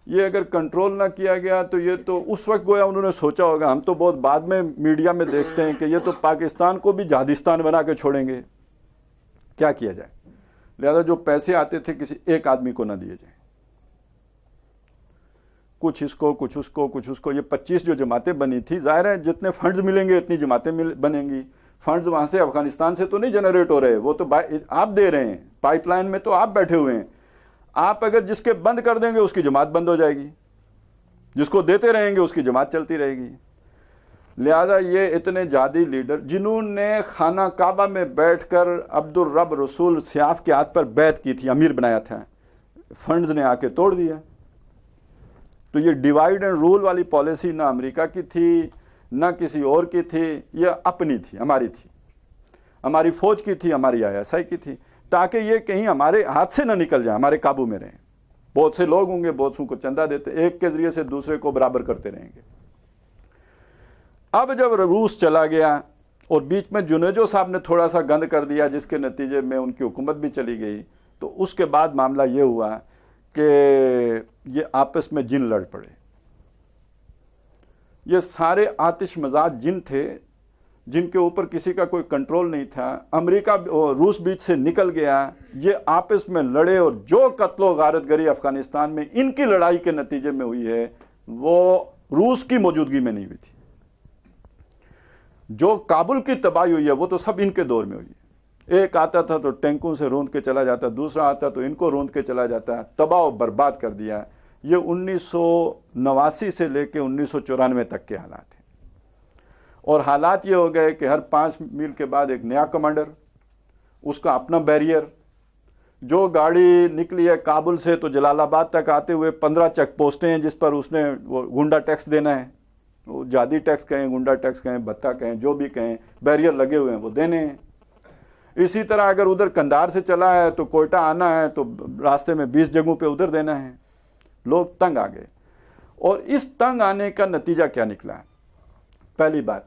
یہ اگر کنٹرول نہ کیا گیا تو یہ تو اس وقت گویا انہوں نے سوچا ہوگا، ہم تو بہت بعد میں میڈیا میں دیکھتے ہیں کہ یہ تو پاکستان کو بھی جہادستان بنا کے چھوڑیں گے، کیا کیا جائے. لہذا جو پیسے آتے تھے کسی ایک آدمی کو نہ دیے جائیں، کچھ اس کو کچھ اس کو کچھ اس کو. یہ 25 جو جماعتیں بنی تھی، ظاہر ہے جتنے فنڈز ملیں گے اتنی جماعتیں بنیں گی. فنڈز وہاں سے افغانستان سے تو نہیں جنریٹ ہو رہے، وہ تو آپ دے رہے ہیں، پائپ لائن میں تو آپ بیٹھے ہوئے ہیں. آپ اگر جس کے بند کر دیں گے اس کی جماعت بند ہو جائے گی، جس کو دیتے رہیں گے اس کی جماعت چلتی رہے گی. لہذا یہ اتنے جہادی لیڈر جنہوں نے خانہ کعبہ میں بیٹھ کر عبد الرب رسول سیاف کے ہاتھ پر بیعت کی تھی، امیر بنایا تھا، فنڈز نے آ کے توڑ دیا. تو یہ ڈیوائیڈ اینڈ رول والی پالیسی نہ امریکہ کی تھی نہ کسی اور کی تھی، یہ اپنی تھی، ہماری تھی، ہماری فوج کی تھی، ہماری ISI کی تھی، تاکہ یہ کہیں ہمارے ہاتھ سے نہ نکل جائے، ہمارے قابو میں رہیں. بہت سے لوگ ہوں گے، بہت سو کو چندہ دیتے، ایک کے ذریعے سے دوسرے کو برابر کرتے رہیں گے. اب جب روس چلا گیا اور بیچ میں جنیجو صاحب نے تھوڑا سا گند کر دیا جس کے نتیجے میں ان کی حکومت بھی چلی گئی، تو اس کے بعد معاملہ یہ ہوا کہ یہ آپس میں جن لڑ پڑے. یہ سارے آتش مزاج جن تھے جن کے اوپر کسی کا کوئی کنٹرول نہیں تھا. امریکہ روس بیچ سے نکل گیا، یہ آپس میں لڑے، اور جو قتل و غارت گری افغانستان میں ان کی لڑائی کے نتیجے میں ہوئی ہے وہ روس کی موجودگی میں نہیں ہوئی تھی. جو کابل کی تباہی ہوئی ہے وہ تو سب ان کے دور میں ہوئی ہے. ایک آتا تھا تو ٹینکوں سے روند کے چلا جاتا، دوسرا آتا تو ان کو روند کے چلا جاتا، تباہ و برباد کر دیا. یہ 1989 سے لے کے 1994 تک کے حالات ہیں. اور حالات یہ ہو گئے کہ ہر 5 میل کے بعد ایک نیا کمانڈر، اس کا اپنا بیریئر. جو گاڑی نکلی ہے کابل سے تو جلال آباد تک آتے ہوئے 15 چیک پوسٹیں ہیں جس پر اس نے وہ گنڈا ٹیکس دینا ہے، وہ جادی ٹیکس کہیں، گنڈا ٹیکس کہیں، بھتہ کہیں، جو بھی کہیں، بیریئر لگے ہوئے ہیں وہ دینے ہیں۔ اسی طرح اگر ادھر کندھار سے چلا ہے تو کوئٹہ آنا ہے تو راستے میں 20 جگہوں پہ ادھر دینا ہے۔ لوگ تنگ آ گئے، اور اس تنگ آنے کا نتیجہ کیا نکلا ہے؟ پہلی بات،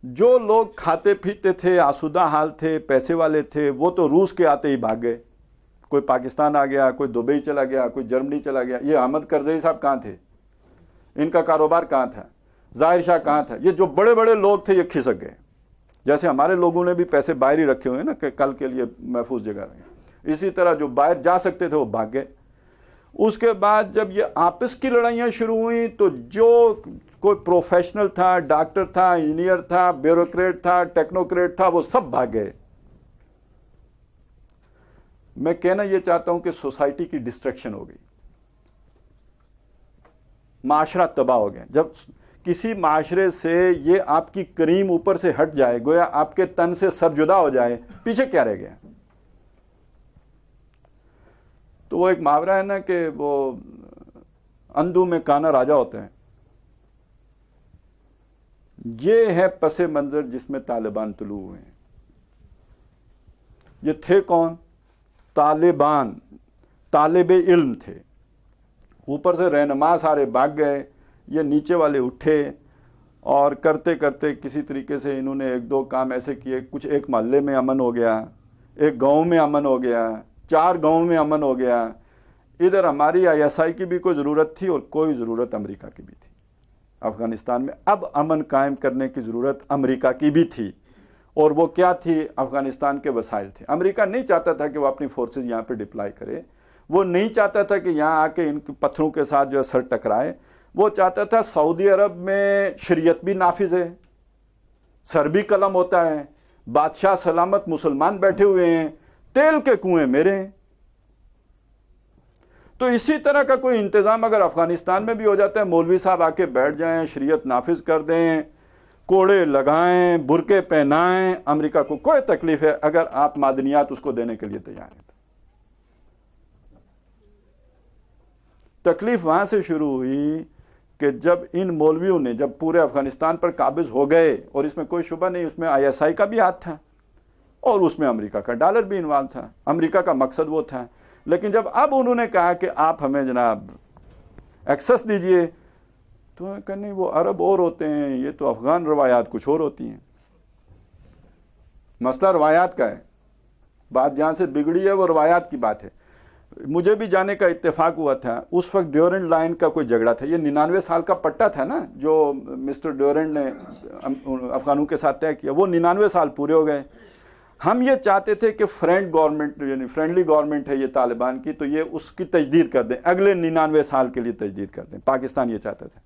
جو لوگ کھاتے پیتے تھے، آسودہ حال تھے، پیسے والے تھے، وہ تو روس کے آتے ہی بھاگ گئے۔ کوئی پاکستان آ گیا، کوئی دبئی چلا گیا، کوئی جرمنی چلا گیا۔ یہ احمد کرزئی صاحب کہاں تھے؟ ان کا کاروبار کہاں تھا؟ ظاہر شاہ کہاں تھا؟ یہ جو بڑے بڑے لوگ تھے یہ کھسک گئے۔ جیسے ہمارے لوگوں نے بھی پیسے باہر ہی رکھے ہوئے ہیں نا کہ کل کے لیے محفوظ جگہ رہیں، اسی طرح جو باہر جا سکتے تھے وہ بھاگ گئے۔ اس کے بعد جب یہ آپس کی لڑائیاں شروع ہوئیں تو جو کوئی پروفیشنل تھا، ڈاکٹر تھا، انجینئر تھا، بیوروکریٹ تھا، ٹیکنوکریٹ تھا، وہ سب بھاگ گئے۔ میں کہنا یہ چاہتا ہوں کہ سوسائٹی کی ڈسٹریکشن ہو گئی، معاشرہ تباہ ہو گیا۔ جب کسی معاشرے سے یہ آپ کی کریم اوپر سے ہٹ جائے، گویا آپ کے تن سے سر جدا ہو جائے، پیچھے کیا رہ گیا؟ تو وہ ایک محاورہ ہے نا کہ وہ اندھو میں کانا راجا ہوتے ہیں۔ یہ ہے پس منظر جس میں طالبان طلوع ہوئے ہیں۔ یہ تھے کون؟ طالبان، طالب علم تھے۔ اوپر سے رہنما سارے بھاگ گئے، یہ نیچے والے اٹھے، اور کرتے کرتے کسی طریقے سے انہوں نے ایک دو کام ایسے کیے، کچھ ایک محلے میں امن ہو گیا، ایک گاؤں میں امن ہو گیا، 4 گاؤں میں امن ہو گیا۔ ادھر ہماری ISI کی بھی کوئی ضرورت تھی اور کوئی ضرورت امریکہ کی بھی تھی۔ افغانستان میں اب امن قائم کرنے کی ضرورت امریکہ کی بھی تھی، اور وہ کیا تھی؟ افغانستان کے وسائل تھے۔ امریکہ نہیں چاہتا تھا کہ وہ اپنی فورسز یہاں پہ ڈپلائی کرے، وہ نہیں چاہتا تھا کہ یہاں آ کے ان پتھروں کے ساتھ جو ہے سر ٹکرائے، وہ چاہتا تھا سعودی عرب میں شریعت بھی نافذ ہے، سر بھی قلم ہوتا ہے، بادشاہ سلامت مسلمان بیٹھے ہوئے ہیں، تیل کے کنویں میرے ہیں۔ تو اسی طرح کا کوئی انتظام اگر افغانستان میں بھی ہو جاتا ہے، مولوی صاحب آ کے بیٹھ جائیں، شریعت نافذ کر دیں، کوڑے لگائیں، برقعے پہنائیں، امریکہ کو کوئی تکلیف ہے اگر آپ معدنیات اس کو دینے کے لیے تیار ہیں۔ تکلیف وہاں سے شروع ہوئی کہ جب ان مولویوں نے جب پورے افغانستان پر قابض ہو گئے، اور اس میں کوئی شبہ نہیں اس میں ISI کا بھی ہاتھ تھا، اور اس میں امریکہ کا ڈالر بھی انوالو تھا، امریکہ کا مقصد وہ تھا۔ لیکن جب اب انہوں نے کہا کہ آپ ہمیں جناب ایکسس دیجئے، تو میں کہا نہیں، وہ عرب اور ہوتے ہیں، یہ تو افغان روایات کچھ اور ہوتی ہیں۔ مسئلہ روایات کا ہے، بات جہاں سے بگڑی ہے وہ روایات کی بات ہے۔ مجھے بھی جانے کا اتفاق ہوا تھا، اس وقت ڈیورنڈ لائن کا کوئی جھگڑا تھا، یہ 99 سال کا پٹا تھا نا جو مسٹر ڈیورنڈ نے افغانوں کے ساتھ طے کیا، وہ 99 سال پورے ہو گئے۔ ہم یہ چاہتے تھے کہ فرینڈ گورنمنٹ، یعنی فرینڈلی گورنمنٹ ہے یہ طالبان کی، تو یہ اس کی تجدید کر دیں، اگلے 99 سال کے لیے تجدید کر دیں۔ پاکستان یہ چاہتا تھا،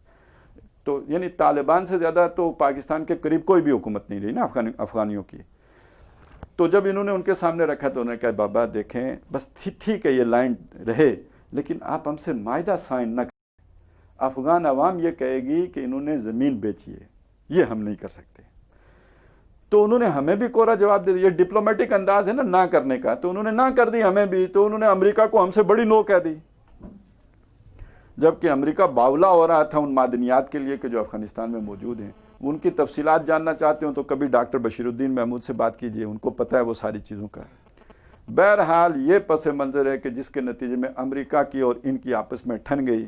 تو یعنی طالبان سے زیادہ تو پاکستان کے قریب کوئی بھی حکومت نہیں رہی نا افغانیوں کی۔ تو جب انہوں نے ان کے سامنے رکھا تو انہوں نے کہا بابا دیکھیں بس ٹھیک ہے یہ لائن رہے، لیکن آپ ہم سے معاہدہ سائن نہ کریں۔ افغان عوام یہ کہے گی کہ انہوں نے زمین بیچی ہے، یہ ہم نہیں کر سکتے۔ تو انہوں نے ہمیں بھی کوڑا جواب دے دیا، یہ ڈپلومیٹک انداز ہے نا نہ کرنے کا، تو انہوں نے نہ کر دی ہمیں بھی، تو انہوں نے امریکہ کو ہم سے بڑی نو کہہ دی، جبکہ امریکہ باولا ہو رہا تھا ان معدنیات کے لیے کہ جو افغانستان میں موجود ہیں۔ ان کی تفصیلات جاننا چاہتے ہوں تو کبھی ڈاکٹر بشیر الدین محمود سے بات کیجئے، ان کو پتہ ہے وہ ساری چیزوں کا۔ بہرحال یہ پس منظر ہے کہ جس کے نتیجے میں امریکہ کی اور ان کی آپس میں ٹھن گئی،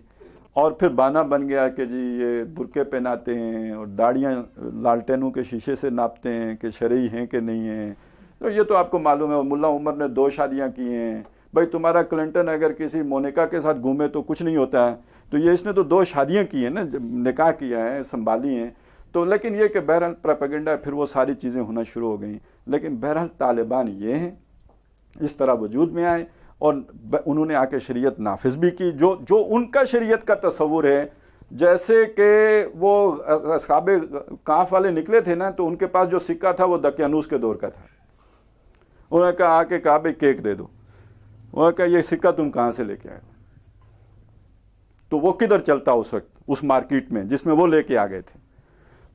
اور پھر بہانہ بن گیا کہ جی یہ برقعے پہناتے ہیں اور داڑیاں لالٹینوں کے شیشے سے ناپتے ہیں کہ شرعی ہیں کہ نہیں ہیں۔ تو یہ تو آپ کو معلوم ہے، ملا عمر نے 2 شادیاں کی ہیں، بھائی تمہارا کلنٹن اگر کسی مونیکا کے ساتھ گھومے تو کچھ نہیں ہوتا ہے، تو یہ اس نے تو 2 شادیاں کی ہیں نا، نکاح کیا ہے، سنبھالی ہیں۔ تو لیکن یہ کہ بہرحال پروپیگنڈا، پھر وہ ساری چیزیں ہونا شروع ہو گئیں۔ لیکن بہرحال طالبان یہ ہیں، اس طرح وجود میں آئے، اور انہوں نے آ کے شریعت نافذ بھی کی، جو ان کا شریعت کا تصور ہے۔ جیسے کہ وہ اصحاب کہف والے نکلے تھے نا، تو ان کے پاس جو سکہ تھا وہ دقیانوس کے دور کا تھا۔ انہوں نے کہا آ کے کہا بھائی کیک دے دو، انہوں نے کہا یہ سکہ تم کہاں سے لے کے آئے؟ تو وہ کدھر چلتا اس وقت اس مارکیٹ میں جس میں وہ لے کے آ گئے تھے۔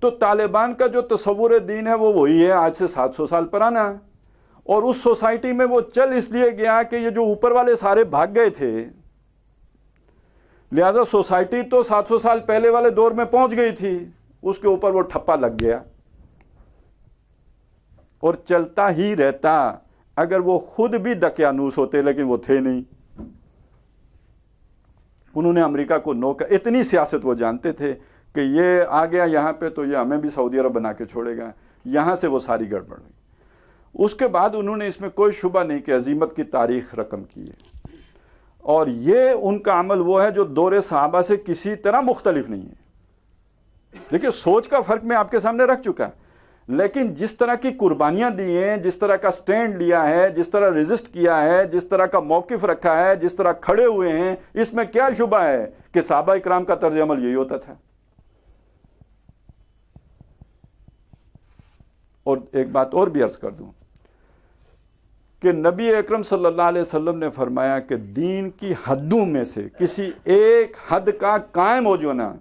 تو طالبان کا جو تصور دین ہے وہ وہی ہے، آج سے 700 سال پرانا، اور اس سوسائٹی میں وہ چل اس لیے گیا کہ یہ جو اوپر والے سارے بھاگ گئے تھے، لہذا سوسائٹی تو 700 سال پہلے والے دور میں پہنچ گئی تھی، اس کے اوپر وہ ٹھپا لگ گیا اور چلتا ہی رہتا. اگر وہ خود بھی دقیانوس ہوتے، لیکن وہ تھے نہیں. انہوں نے امریکہ کو نو کر، اتنی سیاست وہ جانتے تھے کہ یہ آ گیا یہاں پہ تو یہ ہمیں بھی سعودی عرب بنا کے چھوڑے گا. یہاں سے وہ ساری گڑبڑ ہوئی. اس کے بعد انہوں نے اس میں کوئی شبہ نہیں کہ عظیمت کی تاریخ رقم کی ہے، اور یہ ان کا عمل وہ ہے جو دور صحابہ سے کسی طرح مختلف نہیں ہے. دیکھیے سوچ کا فرق میں آپ کے سامنے رکھ چکا، لیکن جس طرح کی قربانیاں دی ہیں، جس طرح کا سٹینڈ لیا ہے، جس طرح ریزسٹ کیا ہے، جس طرح کا موقف رکھا ہے، جس طرح کھڑے ہوئے ہیں، اس میں کیا شبہ ہے کہ صحابہ اکرام کا طرز عمل یہی ہوتا تھا. اور ایک بات اور بھی عرض کر دوں کہ نبی اکرم صلی اللہ علیہ وسلم نے فرمایا کہ دین کی حدوں میں سے کسی ایک حد کا قائم ہو جو نا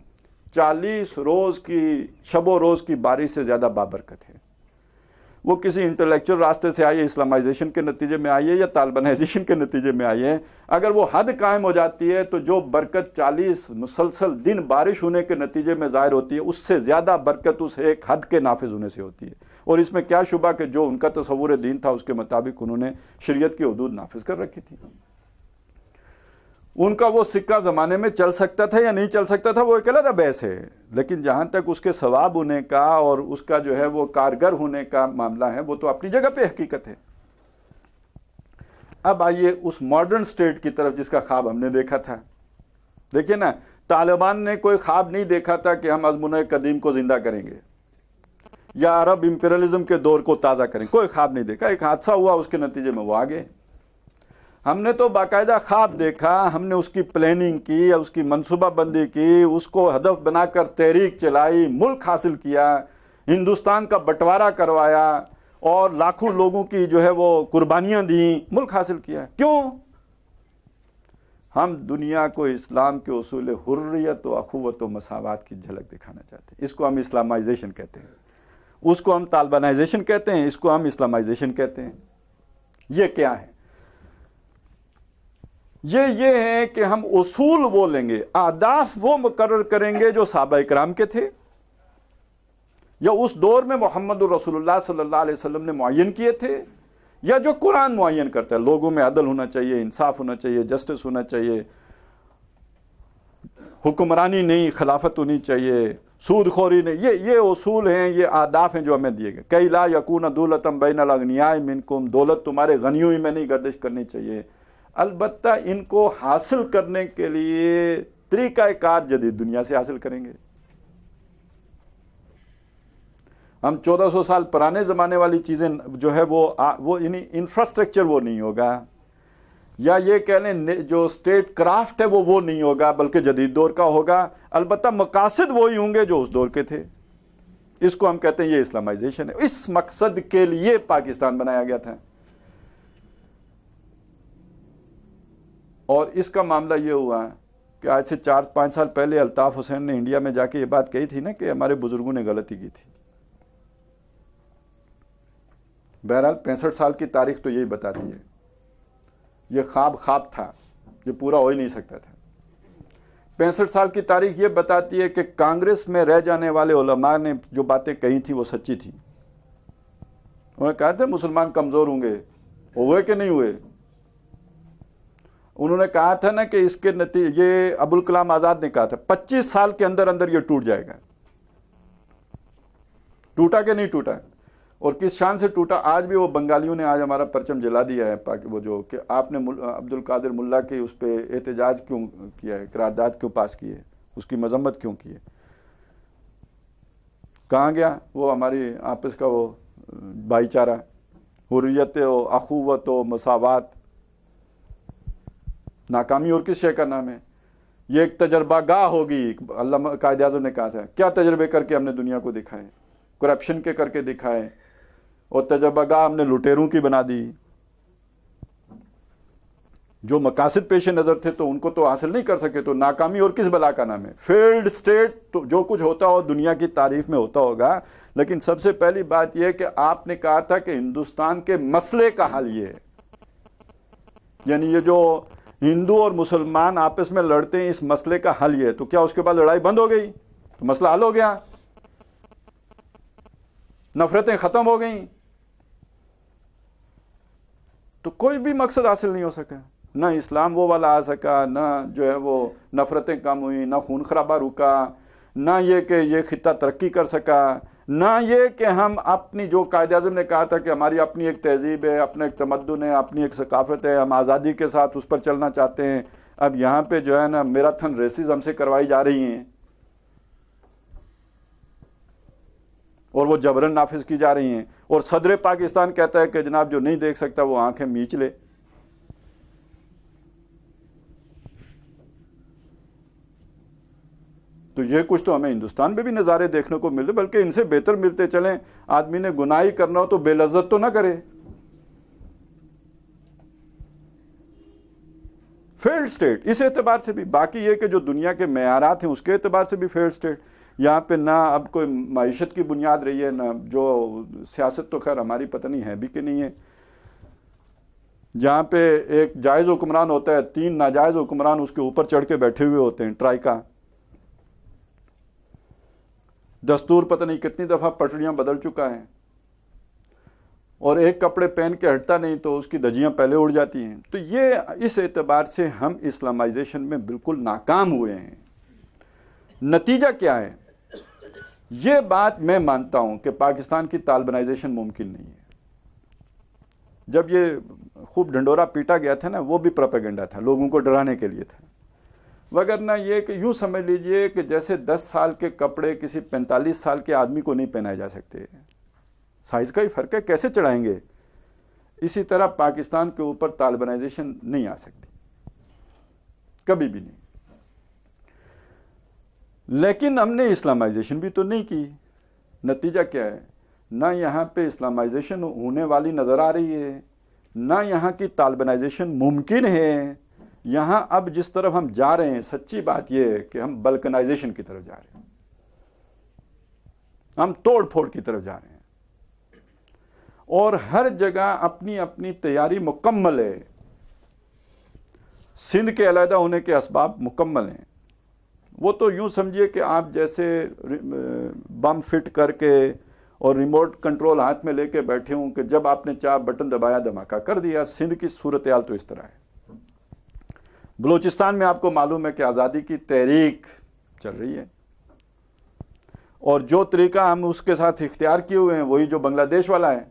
40 روز کی شب و روز کی بارش سے زیادہ بابرکت ہے. وہ کسی انٹلیکچوئل راستے سے آئی ہے، اسلامائزیشن کے نتیجے میں آئی ہے یا طالبانائزیشن کے نتیجے میں آئی ہے، اگر وہ حد قائم ہو جاتی ہے تو جو برکت 40 مسلسل دن بارش ہونے کے نتیجے میں ظاہر ہوتی ہے، اس سے زیادہ برکت اس ایک حد کے نافذ ہونے سے ہوتی ہے. اور اس میں کیا شبہ کہ جو ان کا تصور دین تھا اس کے مطابق انہوں نے شریعت کی حدود نافذ کر رکھی تھی. ان کا وہ سکہ زمانے میں چل سکتا تھا یا نہیں چل سکتا تھا وہ ایک علیحدہ بحث ہے، لیکن جہاں تک اس کے ثواب ہونے کا اور اس کا جو ہے وہ کارگر ہونے کا معاملہ ہے وہ تو اپنی جگہ پہ حقیقت ہے. اب آئیے اس ماڈرن سٹیٹ کی طرف جس کا خواب ہم نے دیکھا تھا. دیکھیے نا، طالبان نے کوئی خواب نہیں دیکھا تھا کہ ہم ازمنہ قدیم کو زندہ کریں گے یا عرب امپیریلزم کے دور کو تازہ کریں. کوئی خواب نہیں دیکھا، ایک حادثہ ہوا اس کے نتیجے میں وہ آگے. ہم نے تو باقاعدہ خواب دیکھا، ہم نے اس کی پلاننگ کی، اس کی منصوبہ بندی کی، اس کو ہدف بنا کر تحریک چلائی، ملک حاصل کیا، ہندوستان کا بٹوارا کروایا اور لاکھوں لوگوں کی جو ہے وہ قربانیاں دیں، ملک حاصل کیا. کیوں؟ ہم دنیا کو اسلام کے اصول حریت و اخوت و مساوات کی جھلک دکھانا چاہتے ہیں. اس کو ہم اسلامائزیشن کہتے ہیں، اس کو ہم طالبانائزیشن کہتے ہیں، اس کو ہم اسلامائزیشن کہتے ہیں. یہ کیا ہے؟ یہ ہے کہ ہم اصول وہ لیں گے، اہداف وہ مقرر کریں گے جو صحابہ اکرام کے تھے یا اس دور میں محمد رسول اللہ صلی اللہ علیہ وسلم نے معین کیے تھے یا جو قرآن معین کرتا ہے. لوگوں میں عدل ہونا چاہیے، انصاف ہونا چاہیے، جسٹس ہونا چاہیے، حکمرانی نہیں خلافت ہونی چاہیے، سود خوری نہیں. یہ اصول ہیں، یہ اہداف ہیں جو ہمیں دیے گئے. کئی لا یکون دولتم بین الاغنیاء منکم، دولت تمہارے غنیوں ہی میں نہیں گردش کرنی چاہیے. البتہ ان کو حاصل کرنے کے لیے طریقہ کار جدید دنیا سے حاصل کریں گے. ہم 1400 سال پرانے زمانے والی چیزیں جو ہے وہ یعنی انفراسٹرکچر وہ نہیں ہوگا، یا یہ کہہ لیں جو اسٹیٹ کرافٹ ہے وہ نہیں ہوگا، بلکہ جدید دور کا ہوگا. البتہ مقاصد وہی ہوں گے جو اس دور کے تھے. اس کو ہم کہتے ہیں یہ اسلامائزیشن ہے. اس مقصد کے لیے پاکستان بنایا گیا تھا. اور اس کا معاملہ یہ ہوا کہ آج سے 4-5 سال پہلے الطاف حسین نے انڈیا میں جا کے یہ بات کہی تھی نا کہ ہمارے بزرگوں نے غلطی کی تھی. بہرحال 65 سال کی تاریخ تو یہی بتاتی ہے. یہ خواب تھا، یہ پورا ہو ہی نہیں سکتا تھا. 65 سال کی تاریخ یہ بتاتی ہے کہ کانگریس میں رہ جانے والے علماء نے جو باتیں کہی تھی وہ سچی تھی. انہوں نے کہا تھا مسلمان کمزور ہوں گے، ہوئے کہ نہیں ہوئے. انہوں نے کہا تھا نا کہ اس کے نتیجے، یہ ابوالکلام آزاد نے کہا تھا 25 سال کے اندر اندر یہ ٹوٹ جائے گا. ٹوٹا کہ نہیں ٹوٹا؟ اور کس شان سے ٹوٹا. آج بھی وہ بنگالیوں نے آج ہمارا پرچم جلا دیا ہے، وہ جو کہ آپ نے عبد القادر ملا کی اس پہ احتجاج کیوں کیا ہے، قرارداد کیوں پاس کی ہے، اس کی مذمت کیوں کی ہے. کہاں گیا وہ ہماری آپس کا وہ بھائی چارہ، حریت و اخوت و مساوات؟ ناکامی اور کس شے کا نام ہے؟ یہ ایک تجربہ گاہ ہوگی. علامہ قائد اعظم نے کہا تھا کیا تجربے کر کے ہم نے دنیا کو دکھائے، کرپشن کے کر کے دکھائے، اور تجربہ گاہ ہم نے لٹیروں کی بنا دی. جو مقاصد پیش نظر تھے تو ان کو تو حاصل نہیں کر سکے، تو ناکامی اور کس بلا کا نام ہے؟ Failed state. تو جو کچھ ہوتا ہو دنیا کی تاریخ میں ہوتا ہوگا، لیکن سب سے پہلی بات یہ ہے کہ آپ نے کہا تھا کہ ہندوستان کے مسئلے کا حل یہ ہے. یعنی یہ جو ہندو اور مسلمان آپس میں لڑتے ہیں، اس مسئلے کا حل یہ ہے. تو کیا اس کے بعد لڑائی بند ہو گئی تو مسئلہ حل ہو گیا؟ نفرتیں ختم ہو گئیں تو کوئی بھی مقصد حاصل نہیں ہو سکا. نہ اسلام وہ والا آ سکا، نہ جو ہے وہ نفرتیں کم ہوئیں، نہ خون خرابہ رکا، نہ یہ کہ یہ خطہ ترقی کر سکا، نہ یہ کہ ہم اپنی جو قائد اعظم نے کہا تھا کہ ہماری اپنی ایک تہذیب ہے، اپنا ایک تمدن ہے، اپنی ایک ثقافت ہے، ہم آزادی کے ساتھ اس پر چلنا چاہتے ہیں. اب یہاں پہ جو ہے نا میراتھن ریسز ہم سے کروائی جا رہی ہیں اور وہ جبرن نافذ کی جا رہی ہیں، اور صدر پاکستان کہتا ہے کہ جناب جو نہیں دیکھ سکتا وہ آنکھیں میچ لے. تو یہ کچھ تو ہمیں ہندوستان میں بھی نظارے دیکھنے کو ملتے، بلکہ ان سے بہتر ملتے چلیں. آدمی نے گناہی کرنا ہو تو بے لذت تو نہ کرے. فیلڈ سٹیٹ اس اعتبار سے بھی، باقی یہ کہ جو دنیا کے معیارات ہیں اس کے اعتبار سے بھی فیلڈ سٹیٹ. یہاں پہ نہ اب کوئی معیشت کی بنیاد رہی ہے، نہ جو سیاست تو خیر ہماری پتہ نہیں ہے بھی کہ نہیں ہے. جہاں پہ ایک جائز حکمران ہوتا ہے، 3 ناجائز حکمران اس کے اوپر چڑھ کے بیٹھے ہوئے ہوتے ہیں. ٹرائیکا دستور پتہ نہیں کتنی دفعہ پٹڑیاں بدل چکا ہے، اور ایک کپڑے پہن کے ہٹتا نہیں تو اس کی دھجیاں پہلے اڑ جاتی ہیں. تو یہ اس اعتبار سے ہم اسلامائزیشن میں بالکل ناکام ہوئے ہیں. نتیجہ کیا ہے؟ یہ بات میں مانتا ہوں کہ پاکستان کی طالبانائزیشن ممکن نہیں ہے. جب یہ خوب ڈھنڈورا پیٹا گیا تھا نا، وہ بھی پروپیگنڈا تھا، لوگوں کو ڈرانے کے لیے تھا. وگرنہ یہ کہ یوں سمجھ لیجئے کہ جیسے 10 سال کے کپڑے کسی 45 سال کے آدمی کو نہیں پہنائے جا سکتے، سائز کا ہی فرق ہے، کیسے چڑھائیں گے، اسی طرح پاکستان کے اوپر طالبانائزیشن نہیں آ سکتی، کبھی بھی نہیں. لیکن ہم نے اسلامائزیشن بھی تو نہیں کی. نتیجہ کیا ہے؟ نہ یہاں پہ اسلامائزیشن ہونے والی نظر آ رہی ہے، نہ یہاں کی طالبانائزیشن ممکن ہے. یہاں اب جس طرف ہم جا رہے ہیں، سچی بات یہ ہے کہ ہم بلکنائزیشن کی طرف جا رہے ہیں، ہم توڑ پھوڑ کی طرف جا رہے ہیں، اور ہر جگہ اپنی اپنی تیاری مکمل ہے. سندھ کے علیحدہ ہونے کے اسباب مکمل ہیں. وہ تو یوں سمجھیے کہ آپ جیسے بم فٹ کر کے اور ریموٹ کنٹرول ہاتھ میں لے کے بیٹھے ہوں کہ جب آپ نے چاہ بٹن دبایا دھماکہ کر دیا. سندھ کی صورتحال تو اس طرح ہے. بلوچستان میں آپ کو معلوم ہے کہ آزادی کی تحریک چل رہی ہے، اور جو طریقہ ہم اس کے ساتھ اختیار کیے ہوئے ہیں وہی جو بنگلہ دیش والا ہے.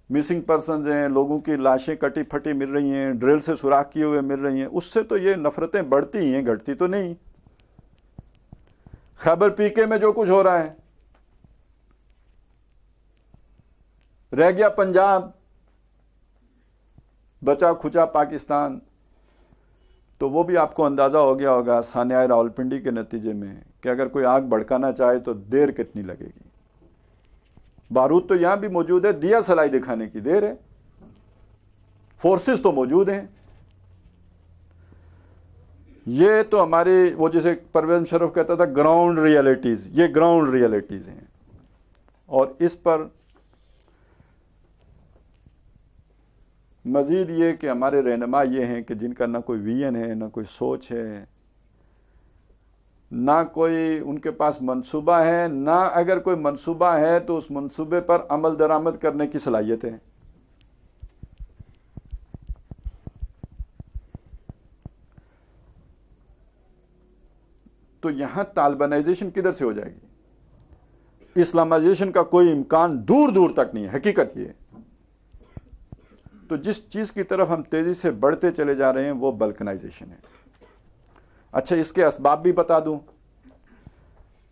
مسنگ پرسنز ہیں، لوگوں کی لاشیں کٹی پھٹی مل رہی ہیں، ڈرل سے سوراخ کیے ہوئے مل رہی ہیں. اس سے تو یہ نفرتیں بڑھتی ہی ہیں، گھٹتی تو نہیں. خیبر پیکے میں جو کچھ ہو رہا ہے، رہ گیا پنجاب، بچا کھچا پاکستان. تو وہ بھی آپ کو اندازہ ہو گیا ہوگا سانحہ راولپنڈی کے نتیجے میں کہ اگر کوئی آگ بھڑکانا چاہے تو دیر کتنی لگے گی. بارود تو یہاں بھی موجود ہے، دیا سلائی دکھانے کی دیر ہے. فورسز تو موجود ہیں. یہ تو ہماری وہ جسے پرویز مشرف کہتا تھا گراؤنڈ ریئلٹیز، یہ گراؤنڈ ریئلٹیز ہیں. اور اس پر مزید یہ کہ ہمارے رہنما یہ ہیں کہ جن کا نہ کوئی ویژن ہے، نہ کوئی سوچ ہے، نہ کوئی ان کے پاس منصوبہ ہے، نہ اگر کوئی منصوبہ ہے تو اس منصوبے پر عمل درآمد کرنے کی صلاحیت ہے. تو یہاں طالبانائزیشن کدھر سے ہو جائے گی؟ اسلامائزیشن کا کوئی امکان دور دور تک نہیں ہے. حقیقت یہ ہے. تو جس چیز کی طرف ہم تیزی سے بڑھتے چلے جا رہے ہیں وہ بلکنائزیشن ہے. اچھا، اس کے اسباب بھی بتا دوں.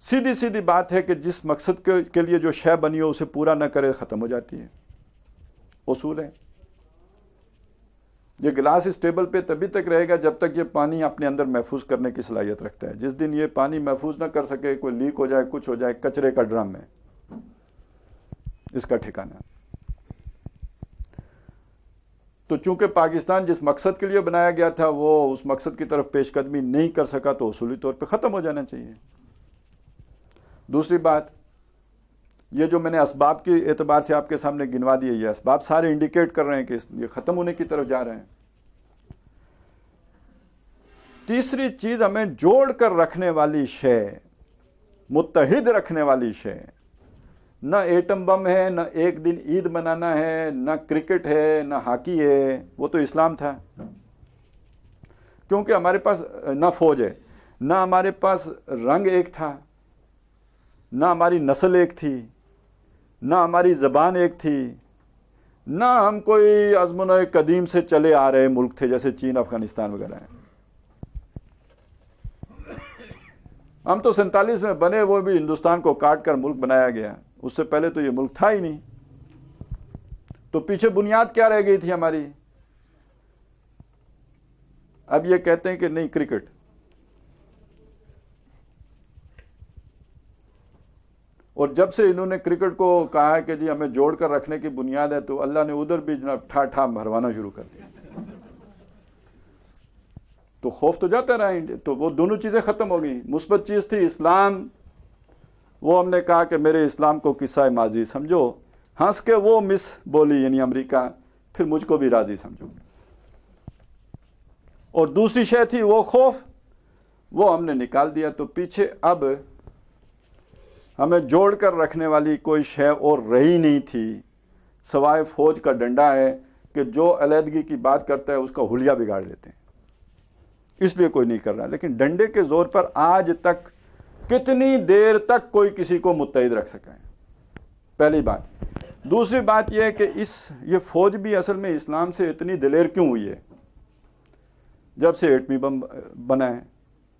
سیدھی سیدھی بات ہے کہ جس مقصد کے لیے جو شے بنی ہو اسے پورا نہ کرے ختم ہو جاتی ہے. اصول ہے. یہ گلاس اس ٹیبل پہ تبھی تک رہے گا جب تک یہ پانی اپنے اندر محفوظ کرنے کی صلاحیت رکھتا ہے. جس دن یہ پانی محفوظ نہ کر سکے، کوئی لیک ہو جائے، کچھ ہو جائے، کچرے کا ڈرم ہے اس کا ٹھکانہ. تو چونکہ پاکستان جس مقصد کے لیے بنایا گیا تھا وہ اس مقصد کی طرف پیش قدمی نہیں کر سکا تو اصولی طور پہ ختم ہو جانا چاہیے. دوسری بات، یہ جو میں نے اسباب کے اعتبار سے آپ کے سامنے گنوا دیے، یہ اسباب سارے انڈیکیٹ کر رہے ہیں کہ یہ ختم ہونے کی طرف جا رہے ہیں. تیسری چیز، ہمیں جوڑ کر رکھنے والی شے، متحد رکھنے والی شے، نہ ایٹم بم ہے، نہ ایک دن عید منانا ہے، نہ کرکٹ ہے، نہ ہاکی ہے، وہ تو اسلام تھا. کیونکہ ہمارے پاس نہ فوج ہے، نہ ہمارے پاس رنگ ایک تھا، نہ ہماری نسل ایک تھی، نہ ہماری زبان ایک تھی، نہ ہم کوئی ازمن قدیم سے چلے آ رہے ملک تھے جیسے چین، افغانستان وغیرہ ہیں. ہم تو 47 میں بنے، وہ بھی ہندوستان کو کاٹ کر ملک بنایا گیا. اس سے پہلے تو یہ ملک تھا ہی نہیں. تو پیچھے بنیاد کیا رہ گئی تھی ہماری؟ اب یہ کہتے ہیں کہ نہیں کرکٹ. اور جب سے انہوں نے کرکٹ کو کہا ہے کہ جی ہمیں جوڑ کر رکھنے کی بنیاد ہے، تو اللہ نے ادھر بھی جناب ٹھا بھروانا شروع کر دیا. تو خوف تو جاتا رہا انڈیا. تو وہ دونوں چیزیں ختم ہو گئی. مثبت چیز تھی اسلام، وہ ہم نے کہا کہ میرے اسلام کو قصہ ماضی سمجھو، ہنس کے وہ مس بولی یعنی امریکہ، پھر مجھ کو بھی راضی سمجھو. اور دوسری شے تھی وہ خوف، وہ ہم نے نکال دیا. تو پیچھے اب ہمیں جوڑ کر رکھنے والی کوئی شے اور رہی نہیں تھی سوائے فوج کا ڈنڈا ہے کہ جو علیحدگی کی بات کرتا ہے اس کا حلیہ بگاڑ دیتے ہیں. اس لیے کوئی نہیں کر رہا. لیکن ڈنڈے کے زور پر آج تک کتنی دیر تک کوئی کسی کو متحد رکھ سکا ہے؟ پہلی بات. دوسری بات یہ ہے کہ یہ فوج بھی اصل میں اسلام سے اتنی دلیر کیوں ہوئی ہے جب سے ایٹمی بم بنا ہے؟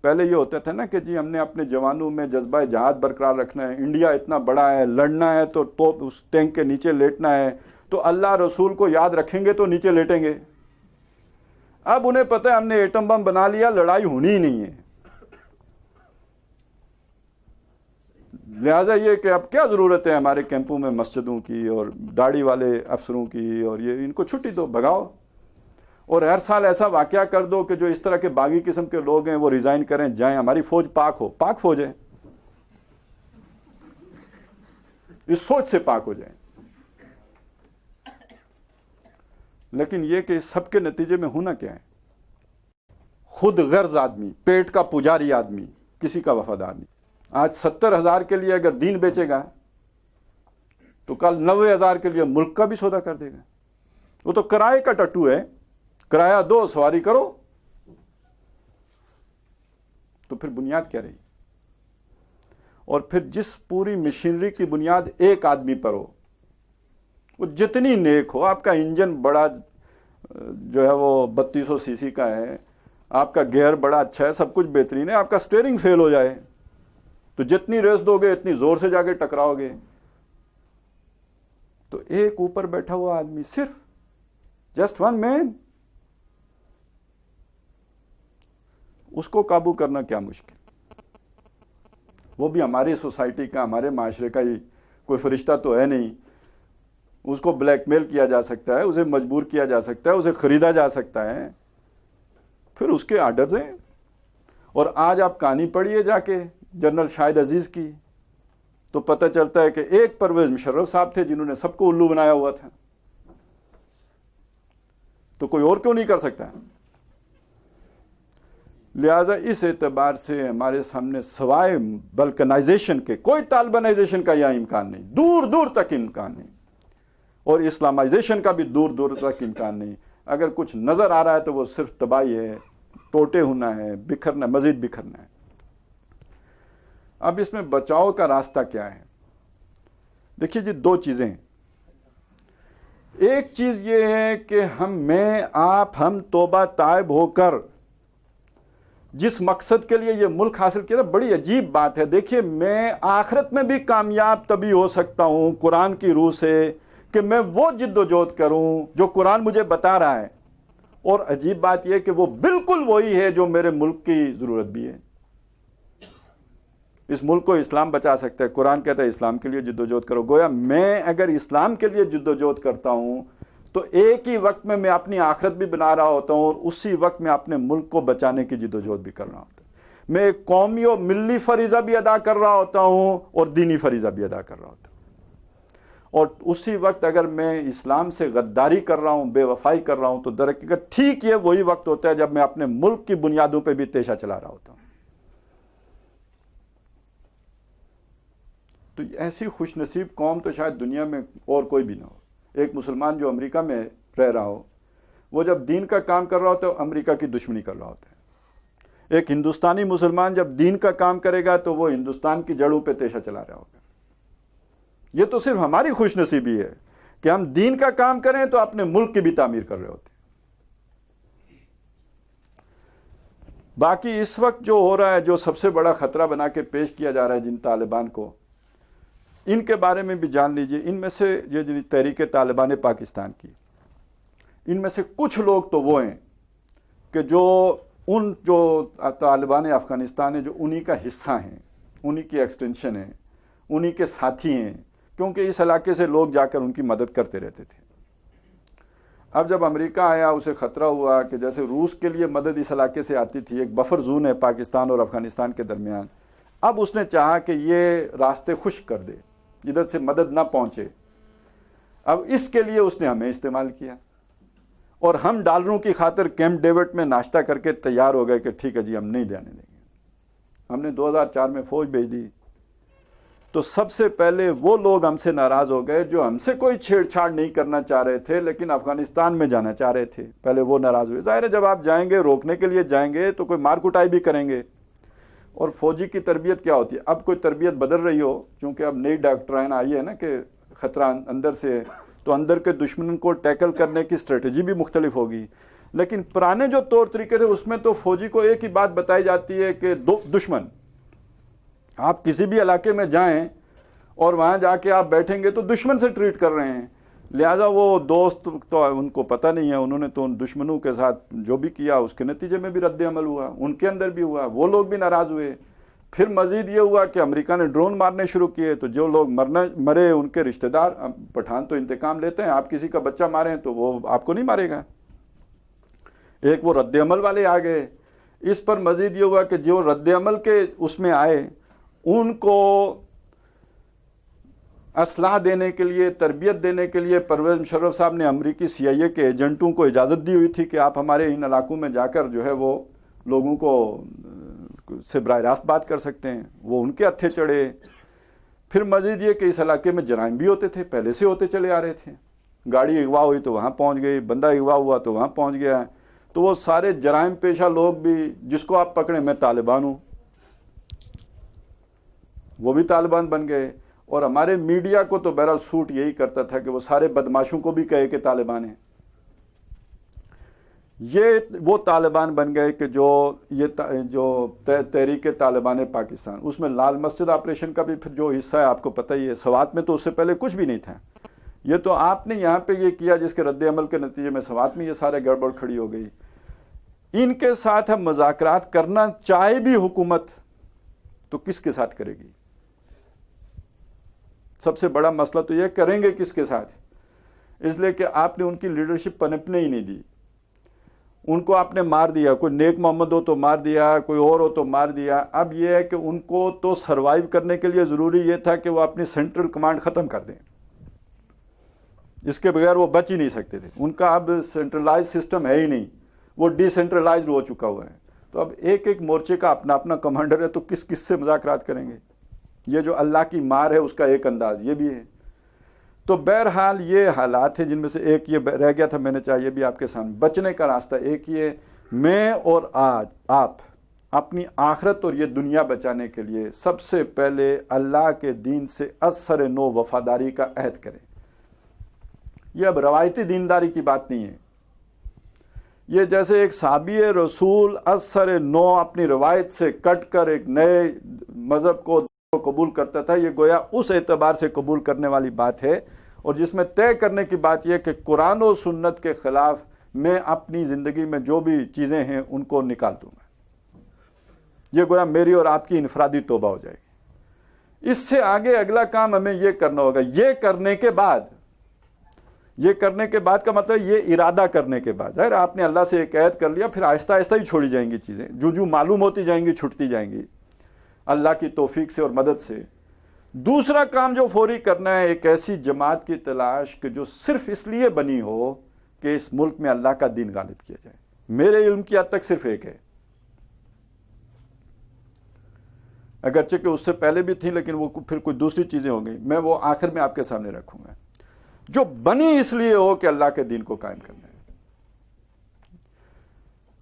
پہلے یہ ہوتا تھا نا کہ جی ہم نے اپنے جوانوں میں جذبہ جہاد برقرار رکھنا ہے، انڈیا اتنا بڑا ہے، لڑنا ہے تو توپ اس ٹینک کے نیچے لیٹنا ہے، تو اللہ رسول کو یاد رکھیں گے تو نیچے لیٹیں گے. اب انہیں پتہ ہے ہم نے ایٹم بم بنا لیا، لڑائی ہونی ہی نہیں ہے. لہٰذا یہ کہ اب کیا ضرورت ہے ہمارے کیمپوں میں مسجدوں کی اور داڑھی والے افسروں کی، اور یہ ان کو چھٹی دو، بھگاؤ. اور ہر سال ایسا واقعہ کر دو کہ جو اس طرح کے باغی قسم کے لوگ ہیں وہ ریزائن کریں، جائیں. ہماری فوج پاک ہو، پاک فوج ہے، اس سوچ سے پاک ہو جائیں. لیکن یہ کہ اس سب کے نتیجے میں ہونا کیا ہے؟ خود غرض آدمی، پیٹ کا پجاری آدمی، کسی کا وفادار نہیں. آج 70,000 کے لیے اگر دین بیچے گا تو کل 90,000 کے لیے ملک کا بھی سودا کر دے گا. وہ تو کرائے کا ٹٹو ہے، کرایہ دو سواری کرو. تو پھر بنیاد کیا رہی؟ اور پھر جس پوری مشینری کی بنیاد ایک آدمی پر ہو، وہ جتنی نیک ہو، آپ کا انجن بڑا جو ہے وہ 3200 سی سی کا ہے، آپ کا گیئر بڑا اچھا ہے، سب کچھ بہترین ہے، آپ کا سٹیئرنگ فیل ہو جائے تو جتنی ریس دو گے اتنی زور سے جا کے ٹکراؤ گے. تو ایک اوپر بیٹھا ہوا آدمی، صرف جسٹ ون مین، اس کو قابو کرنا کیا مشکل. وہ بھی ہماری سوسائٹی کا، ہمارے معاشرے کا ہی کوئی فرشتہ تو ہے نہیں. اس کو بلیک میل کیا جا سکتا ہے، اسے مجبور کیا جا سکتا ہے، اسے خریدا جا سکتا ہے، پھر اس کے آرڈرز ہیں. اور آج آپ کہانی پڑھیے جا کے جنرل شاہد عزیز کی، تو پتہ چلتا ہے کہ ایک پرویز مشرف صاحب تھے جنہوں نے سب کو الو بنایا ہوا تھا. تو کوئی اور کیوں نہیں کر سکتا؟ لہٰذا اس اعتبار سے ہمارے سامنے سوائے بلکنائزیشن کے کوئی طالبانائزیشن کا یہاں امکان نہیں، دور دور تک امکان نہیں، اور اسلامائزیشن کا بھی دور دور تک امکان نہیں. اگر کچھ نظر آ رہا ہے تو وہ صرف تباہی ہے، ٹوٹے ہونا ہے، بکھرنا، مزید بکھرنا ہے. اب اس میں بچاؤ کا راستہ کیا ہے؟ دیکھیے جی، دو چیزیں ہیں. ایک چیز یہ ہے کہ ہم توبہ طائب ہو کر جس مقصد کے لیے یہ ملک حاصل کیا تھا، بڑی عجیب بات ہے. دیکھیے، میں آخرت میں بھی کامیاب تبھی ہو سکتا ہوں قرآن کی روح سے کہ میں وہ جد و جہد کروں جو قرآن مجھے بتا رہا ہے. اور عجیب بات یہ کہ وہ بالکل وہی ہے جو میرے ملک کی ضرورت بھی ہے. اس ملک کو اسلام بچا سکتا ہے. قرآن کہتا ہے اسلام کے لیے جد و جہد کرو. گویا میں اگر اسلام کے لیے جد و جہد کرتا ہوں تو ایک ہی وقت میں اپنی آخرت بھی بنا رہا ہوتا ہوں، اور اسی وقت میں اپنے ملک کو بچانے کی جد و جہد بھی کر رہا ہوتا ہوں. میں ایک قومی اور ملی فریضہ بھی ادا کر رہا ہوتا ہوں اور دینی فریضہ بھی ادا کر رہا ہوتا ہوں. اور اسی وقت اگر میں اسلام سے غداری کر رہا ہوں، بے وفائی کر رہا ہوں، تو در حقیقت ٹھیک یہ وہی وقت ہوتا ہے جب میں اپنے ملک کی بنیادوں پہ بھی تیشہ چلا رہا ہوتا ہوں. تو ایسی خوش نصیب قوم تو شاید دنیا میں اور کوئی بھی نہ ہو۔ ایک مسلمان جو امریکہ میں رہ رہا ہو، وہ جب دین کا کام کر رہا ہوتا ہے تو امریکہ کی دشمنی کر رہا ہوتا ہے۔ ایک ہندوستانی مسلمان جب دین کا کام کرے گا تو وہ ہندوستان کی جڑوں پہ تیشہ چلا رہا ہوگا۔ یہ تو صرف ہماری خوش نصیبی ہے کہ ہم دین کا کام کریں تو اپنے ملک کی بھی تعمیر کر رہے ہوتے ہیں۔ باقی اس وقت جو ہو رہا ہے، جو سب سے بڑا خطرہ بنا کے پیش کیا جا رہا ہے جن طالبان کو، ان کے بارے میں بھی جان لیجئے۔ ان میں سے یہ جو تحریک طالبان پاکستان کی، ان میں سے کچھ لوگ تو وہ ہیں کہ جو طالبان افغانستان ہیں جو انہی کا حصہ ہیں، انہی کی ایکسٹینشن ہیں، انہی کے ساتھی ہیں، کیونکہ اس علاقے سے لوگ جا کر ان کی مدد کرتے رہتے تھے۔ اب جب امریکہ آیا، اسے خطرہ ہوا کہ جیسے روس کے لیے مدد اس علاقے سے آتی تھی، ایک بفر زون ہے پاکستان اور افغانستان کے درمیان، اب اس نے چاہا کہ یہ راستے خشک کر دے، جدھر سے مدد نہ پہنچے۔ اب اس کے لیے اس نے ہمیں استعمال کیا، اور ہم ڈالروں کی خاطر کیمپ ڈیوڈ میں ناشتہ کر کے تیار ہو گئے کہ ٹھیک ہے جی، ہم نہیں جانے دیں گے۔ ہم نے 2004 میں فوج بھیج دی، تو سب سے پہلے وہ لوگ ہم سے ناراض ہو گئے جو ہم سے کوئی چھیڑ چھاڑ نہیں کرنا چاہ رہے تھے لیکن افغانستان میں جانا چاہ رہے تھے، پہلے وہ ناراض ہوئے۔ ظاہر ہے جب آپ جائیں گے، روکنے کے لیے جائیں گے تو کوئی مار کٹائی بھی کریں گے۔ اور فوجی کی تربیت کیا ہوتی ہے؟ اب کوئی تربیت بدل رہی ہو، چونکہ اب نئی ڈاکٹرائن آئی ہے نا کہ خطرہ اندر سے ہے، تو اندر کے دشمن کو ٹیکل کرنے کی اسٹریٹجی بھی مختلف ہوگی۔ لیکن پرانے جو طور طریقے تھے اس میں تو فوجی کو ایک ہی بات بتائی جاتی ہے کہ دشمن، آپ کسی بھی علاقے میں جائیں اور وہاں جا کے آپ بیٹھیں گے تو دشمن سے ٹریٹ کر رہے ہیں، لہٰذا وہ دوست تو ان کو پتہ نہیں ہے، انہوں نے تو ان دشمنوں کے ساتھ جو بھی کیا اس کے نتیجے میں بھی رد عمل ہوا، ان کے اندر بھی ہوا، وہ لوگ بھی ناراض ہوئے۔ پھر مزید یہ ہوا کہ امریکہ نے ڈرون مارنے شروع کیے، تو جو لوگ مرے ان کے رشتہ دار، پٹھان تو انتقام لیتے ہیں، آپ کسی کا بچہ ماریں تو وہ آپ کو نہیں مارے گا۔ ایک وہ رد عمل والے آ گئے۔ اس پر مزید یہ ہوا کہ جو رد عمل کے اس میں آئے ان کو اسلحہ دینے کے لیے، تربیت دینے کے لیے پرویز مشرف صاحب نے امریکی CIA کے ایجنٹوں کو اجازت دی ہوئی تھی کہ آپ ہمارے ان علاقوں میں جا کر جو ہے وہ لوگوں کو سے براہ راست بات کر سکتے ہیں، وہ ان کے ہتھے چڑھے۔ پھر مزید یہ کہ اس علاقے میں جرائم بھی ہوتے تھے، پہلے سے ہوتے چلے آ رہے تھے، گاڑی اغوا ہوئی تو وہاں پہنچ گئی، بندہ اغوا ہوا تو وہاں پہنچ گیا، تو وہ سارے جرائم پیشہ لوگ بھی، جس کو آپ پکڑیں میں طالبان ہوں، وہ بھی طالبان بن گئے۔ اور ہمارے میڈیا کو تو بہرحال سوٹ یہی کرتا تھا کہ وہ سارے بدماشوں کو بھی کہے کہ طالبان ہیں۔ یہ وہ طالبان بن گئے کہ جو تحریک طالبان پاکستان، اس میں لال مسجد آپریشن کا بھی پھر جو حصہ ہے آپ کو پتہ ہی ہے، سوات میں تو اس سے پہلے کچھ بھی نہیں تھا، یہ تو آپ نے یہاں پہ یہ کیا جس کے رد عمل کے نتیجے میں سوات میں یہ سارے گڑبڑ کھڑی ہو گئی۔ ان کے ساتھ ہم مذاکرات کرنا چاہے بھی حکومت تو کس کے ساتھ کرے گی؟ سب سے بڑا مسئلہ تو یہ کریں گے کس کے ساتھ، اس لیے کہ آپ نے ان کی لیڈرشپ پنپنے ہی نہیں دی، ان کو آپ نے مار دیا، کوئی نیک محمد ہو تو مار دیا، کوئی اور ہو تو مار دیا۔ اب یہ ہے کہ ان کو تو سروائیو کرنے کے لیے ضروری یہ تھا کہ وہ اپنی سینٹرل کمانڈ ختم کر دیں، اس کے بغیر وہ بچ ہی نہیں سکتے تھے۔ ان کا اب سینٹرلائز سسٹم ہے ہی نہیں، وہ ڈی سینٹرلائزڈ ہو چکا ہوا ہے۔ تو اب ایک ایک مورچے کا اپنا اپنا کمانڈر ہے، تو کس کس سے مذاکرات کریں گے؟ یہ جو اللہ کی مار ہے اس کا ایک انداز یہ بھی ہے۔ تو بہرحال یہ حالات ہیں جن میں سے ایک یہ رہ گیا تھا، میں نے چاہا یہ بھی آپ کے سامنے۔ بچنے کا راستہ ایک ہی ہے، میں اور آج آپ اپنی آخرت اور یہ دنیا بچانے کے لیے سب سے پہلے اللہ کے دین سے اثر نو وفاداری کا عہد کریں۔ یہ اب روایتی دینداری کی بات نہیں ہے، یہ جیسے ایک صحابی رسول اثر نو اپنی روایت سے کٹ کر ایک نئے مذہب کو قبول کرتا تھا، یہ گویا اس اعتبار سے قبول کرنے والی بات ہے، اور جس میں طے کرنے کی بات یہ کہ قرآن و سنت کے خلاف میں اپنی زندگی میں جو بھی چیزیں ہیں ان کو نکال دوں گا۔ یہ گویا میری اور آپ کی انفرادی توبہ ہو جائے گی۔ اس سے آگے اگلا کام ہمیں یہ کرنا ہوگا۔ یہ کرنے کے بعد کا مطلب یہ ارادہ کرنے کے بعد، ظاہر آپ نے اللہ سے ایک عہد کر لیا، پھر آہستہ آہستہ ہی چھوڑی جائیں گی چیزیں، جو معلوم ہوتی جائیں گی چھٹتی جائیں گی اللہ کی توفیق سے اور مدد سے۔ دوسرا کام جو فوری کرنا ہے، ایک ایسی جماعت کی تلاش کہ جو صرف اس لیے بنی ہو کہ اس ملک میں اللہ کا دین غالب کیا جائے۔ میرے علم کی حد تک صرف ایک ہے، اگرچہ کہ اس سے پہلے بھی تھیں لیکن وہ پھر کوئی دوسری چیزیں ہو گئی، میں وہ آخر میں آپ کے سامنے رکھوں گا، جو بنی اس لیے ہو کہ اللہ کے دین کو قائم کرنا ہے۔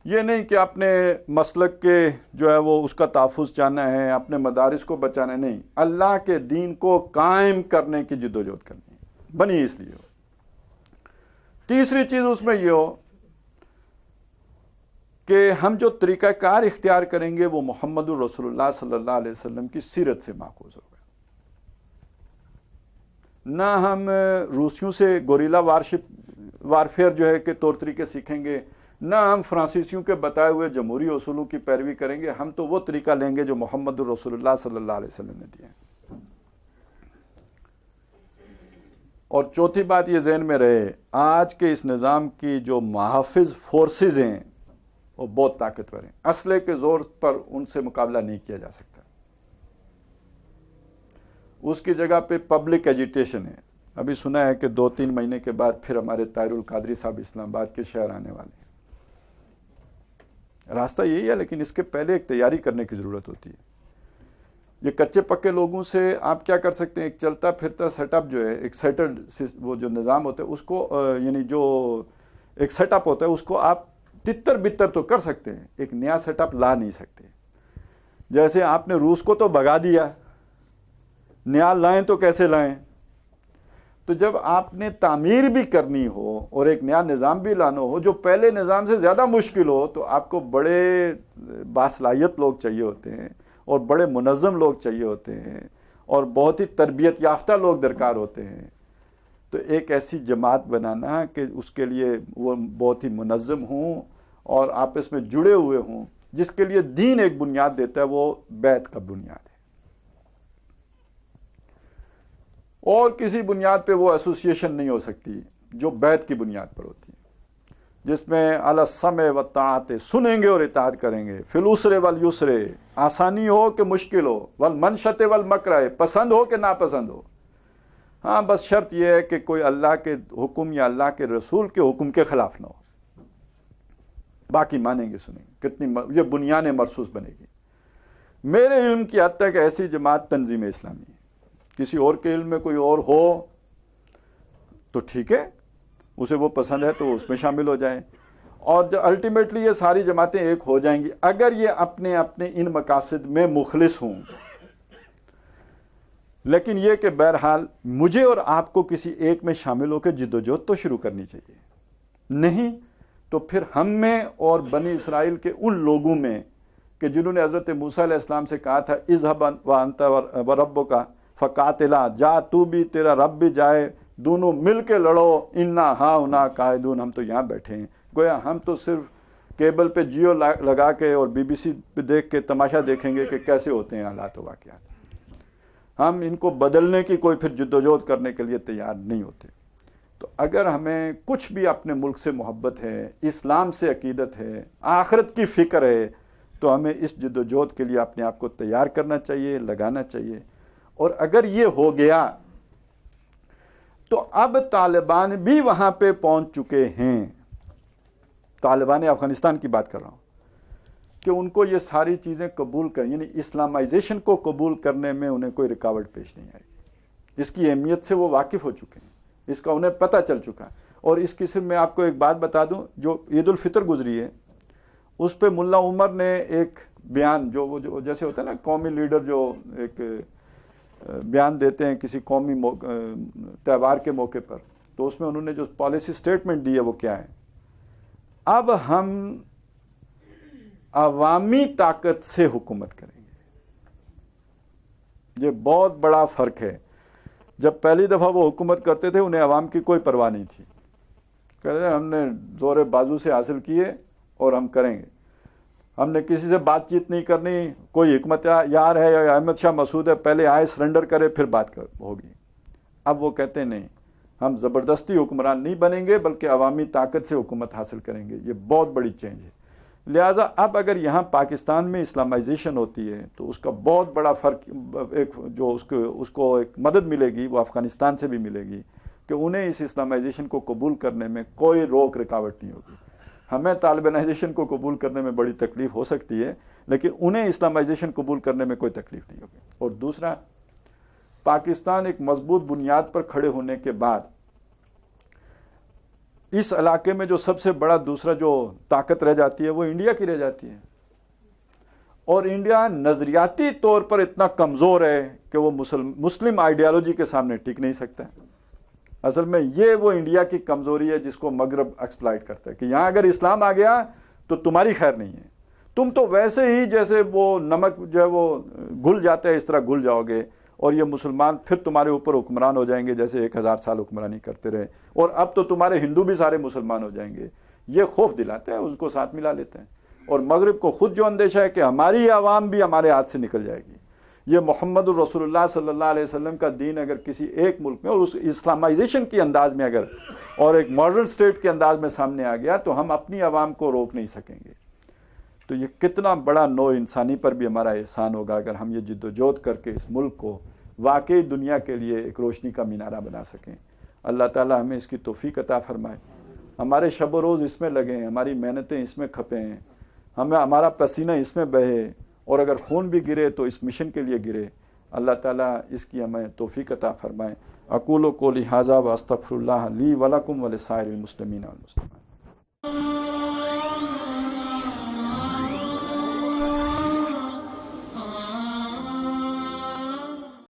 یہ نہیں کہ اپنے مسلک کے جو ہے وہ اس کا تحفظ چاہنا ہے، اپنے مدارس کو بچانا ہے، نہیں، اللہ کے دین کو قائم کرنے کی جدوجہد کرنی ہے، بنی اس لیے ہو۔ تیسری چیز اس میں یہ ہو کہ ہم جو طریقہ کار اختیار کریں گے وہ محمد الرسول اللہ صلی اللہ علیہ وسلم کی سیرت سے ماخوذ ہوگا۔ نہ ہم روسیوں سے گوریلا وارفیئر جو ہے کہ طور طریقے سیکھیں گے، نہ ہم فرانسیسیوں کے بتائے ہوئے جمہوری اصولوں کی پیروی کریں گے، ہم تو وہ طریقہ لیں گے جو محمد الرسول اللہ صلی اللہ علیہ وسلم نے دیا ہے۔ اور چوتھی بات یہ ذہن میں رہے، آج کے اس نظام کی جو محافظ فورسز ہیں وہ بہت طاقتور ہیں، اسلحے کے زور پر ان سے مقابلہ نہیں کیا جا سکتا۔ اس کی جگہ پہ پبلک ایجیٹیشن ہے۔ ابھی سنا ہے کہ 2-3 مہینے کے بعد پھر ہمارے طاہر القادری صاحب اسلام آباد کے شہر آنے والے ہیں۔ راستہ یہی ہے، لیکن اس کے پہلے ایک تیاری کرنے کی ضرورت ہوتی ہے۔ یہ کچے پکے لوگوں سے آپ کیا کر سکتے ہیں؟ ایک چلتا پھرتا سیٹ اپ جو ہے، ایک سیٹلڈ وہ جو نظام ہوتا ہے اس کو یعنی جو ایک سیٹ اپ ہوتا ہے اس کو آپ تتر بتر تو کر سکتے ہیں، ایک نیا سیٹ اپ لا نہیں سکتے۔ جیسے آپ نے روس کو تو بھگا دیا، نیا لائیں تو کیسے لائیں؟ تو جب آپ نے تعمیر بھی کرنی ہو اور ایک نیا نظام بھی لانا ہو جو پہلے نظام سے زیادہ مشکل ہو، تو آپ کو بڑے باصلاحیت لوگ چاہیے ہوتے ہیں اور بڑے منظم لوگ چاہیے ہوتے ہیں اور بہت ہی تربیت یافتہ لوگ درکار ہوتے ہیں۔ تو ایک ایسی جماعت بنانا کہ اس کے لیے وہ بہت ہی منظم ہوں اور آپس میں جڑے ہوئے ہوں، جس کے لیے دین ایک بنیاد دیتا ہے، وہ بیعت کا بنیاد ہے۔ اور کسی بنیاد پہ وہ ایسوسیشن نہیں ہو سکتی جو بیعت کی بنیاد پر ہوتی ہے، جس میں علی السمع والطاعت، سنیں گے اور اطاعت کریں گے، فی العسر والیسر، آسانی ہو کہ مشکل ہو، والمنشط والمکرہ، پسند ہو کہ ناپسند ہو۔ ہاں بس شرط یہ ہے کہ کوئی اللہ کے حکم یا اللہ کے رسول کے حکم کے خلاف نہ ہو، باقی مانیں گے سنیں گے۔ یہ بنیاد مرصوص بنے گی۔ میرے علم کی حد تک ایسی جماعت تنظیم اسلامی ہے۔ کسی اور کے علم میں کوئی اور ہو تو ٹھیک ہے، اسے وہ پسند ہے تو اس میں شامل ہو جائیں، اور جو الٹیمیٹلی یہ ساری جماعتیں ایک ہو جائیں گی اگر یہ اپنے اپنے ان مقاصد میں مخلص ہوں۔ لیکن یہ کہ بہرحال مجھے اور آپ کو کسی ایک میں شامل ہو کے جدوجہد تو شروع کرنی چاہیے، نہیں تو پھر ہم میں اور بنی اسرائیل کے ان لوگوں میں کہ جنہوں نے حضرت موسیٰ علیہ السلام سے کہا تھا اذهب وانت وربک فقاتلا، جا تو بھی تیرا رب بھی جائے، دونوں مل کے لڑو، انا ہاہنا قاعدون، ہم تو یہاں بیٹھے ہیں۔ گویا ہم تو صرف کیبل پہ جیو لگا کے اور بی بی سی پہ دیکھ کے تماشا دیکھیں گے کہ کیسے ہوتے ہیں حالات و واقعات، ہم ان کو بدلنے کی کوئی پھر جدوجہد کرنے کے لیے تیار نہیں ہوتے۔ تو اگر ہمیں کچھ بھی اپنے ملک سے محبت ہے، اسلام سے عقیدت ہے، آخرت کی فکر ہے، تو ہمیں اس جدوجہد کے لیے اپنے آپ کو تیار کرنا چاہیے، لگانا چاہیے۔ اور اگر یہ ہو گیا تو اب طالبان بھی وہاں پہ پہنچ چکے ہیں، طالبان افغانستان کی بات کر رہا ہوں، کہ ان کو یہ ساری چیزیں قبول کر، یعنی اسلامائزیشن کو قبول کرنے میں انہیں کوئی رکاوٹ پیش نہیں آئی۔ اس کی اہمیت سے وہ واقف ہو چکے ہیں، اس کا انہیں پتہ چل چکا ہے۔ اور اس قسم میں آپ کو ایک بات بتا دوں، جو عید الفطر گزری ہے اس پہ ملا عمر نے ایک بیان جو جیسے ہوتا ہے نا قومی لیڈر جو ایک بیان دیتے ہیں کسی قومی تہوار کے موقع پر، تو اس میں انہوں نے جو پالیسی سٹیٹمنٹ دی ہے وہ کیا ہے؟ اب ہم عوامی طاقت سے حکومت کریں گے۔ یہ بہت بڑا فرق ہے۔ جب پہلی دفعہ وہ حکومت کرتے تھے انہیں عوام کی کوئی پرواہ نہیں تھی، کہتے ہیں ہم نے زور بازو سے حاصل کیے اور ہم کریں گے، ہم نے کسی سے بات چیت نہیں کرنی، کوئی حکمت یار ہے یا احمد شاہ مسعود ہے، پہلے آئے سرنڈر کرے پھر بات ہوگی۔ اب وہ کہتے ہیں نہیں، ہم زبردستی حکمران نہیں بنیں گے بلکہ عوامی طاقت سے حکومت حاصل کریں گے۔ یہ بہت بڑی چینج ہے۔ لہٰذا اب اگر یہاں پاکستان میں اسلامائزیشن ہوتی ہے تو اس کا بہت بڑا فرق، ایک جو اس کو ایک مدد ملے گی وہ افغانستان سے بھی ملے گی کہ انہیں اس اسلامائزیشن کو قبول کرنے میں کوئی روک رکاوٹ نہیں ہوگی۔ ہمیں طالبانائزیشن کو قبول کرنے میں بڑی تکلیف ہو سکتی ہے، لیکن انہیں اسلامائزیشن قبول کرنے میں کوئی تکلیف نہیں ہوگی۔ اور دوسرا، پاکستان ایک مضبوط بنیاد پر کھڑے ہونے کے بعد اس علاقے میں جو سب سے بڑا دوسرا جو طاقت رہ جاتی ہے وہ انڈیا کی رہ جاتی ہے، اور انڈیا نظریاتی طور پر اتنا کمزور ہے کہ وہ مسلم آئیڈیالوجی کے سامنے ٹک نہیں سکتا ہے۔ اصل میں یہ وہ انڈیا کی کمزوری ہے جس کو مغرب ایکسپلائٹ کرتا ہے کہ یہاں اگر اسلام آ گیا تو تمہاری خیر نہیں ہے، تم تو ویسے ہی جیسے وہ نمک جو ہے وہ گھل جاتا ہے اس طرح گھل جاؤ گے، اور یہ مسلمان پھر تمہارے اوپر حکمران ہو جائیں گے جیسے 1000 سال حکمرانی کرتے رہے، اور اب تو تمہارے ہندو بھی سارے مسلمان ہو جائیں گے۔ یہ خوف دلاتا ہے، اس کو ساتھ ملا لیتے ہیں، اور مغرب کو خود جو اندیشہ ہے کہ ہماری عوام بھی ہمارے ہاتھ سے نکل جائے گی۔ یہ محمد الرسول اللہ صلی اللہ علیہ وسلم کا دین اگر کسی ایک ملک میں اور اس اسلامائزیشن کے انداز میں اگر اور ایک ماڈرن سٹیٹ کے انداز میں سامنے آ گیا تو ہم اپنی عوام کو روک نہیں سکیں گے۔ تو یہ کتنا بڑا نوع انسانی پر بھی ہمارا احسان ہوگا اگر ہم یہ جد و جہد کر کے اس ملک کو واقعی دنیا کے لیے ایک روشنی کا مینارہ بنا سکیں۔ اللہ تعالی ہمیں اس کی توفیق عطا فرمائے، ہمارے شب و روز اس میں لگیں، ہماری محنتیں اس میں کھپیں، ہمارا پسینہ اس میں بہے، اور اگر خون بھی گرے تو اس مشن کے لیے گرے۔ اللہ تعالیٰ اس کی ہمیں توفیق عطا فرمائے۔ اقول قولی ھذا واستغفر اللہ لی ولکم ولسائر المسلمین والمسلمات۔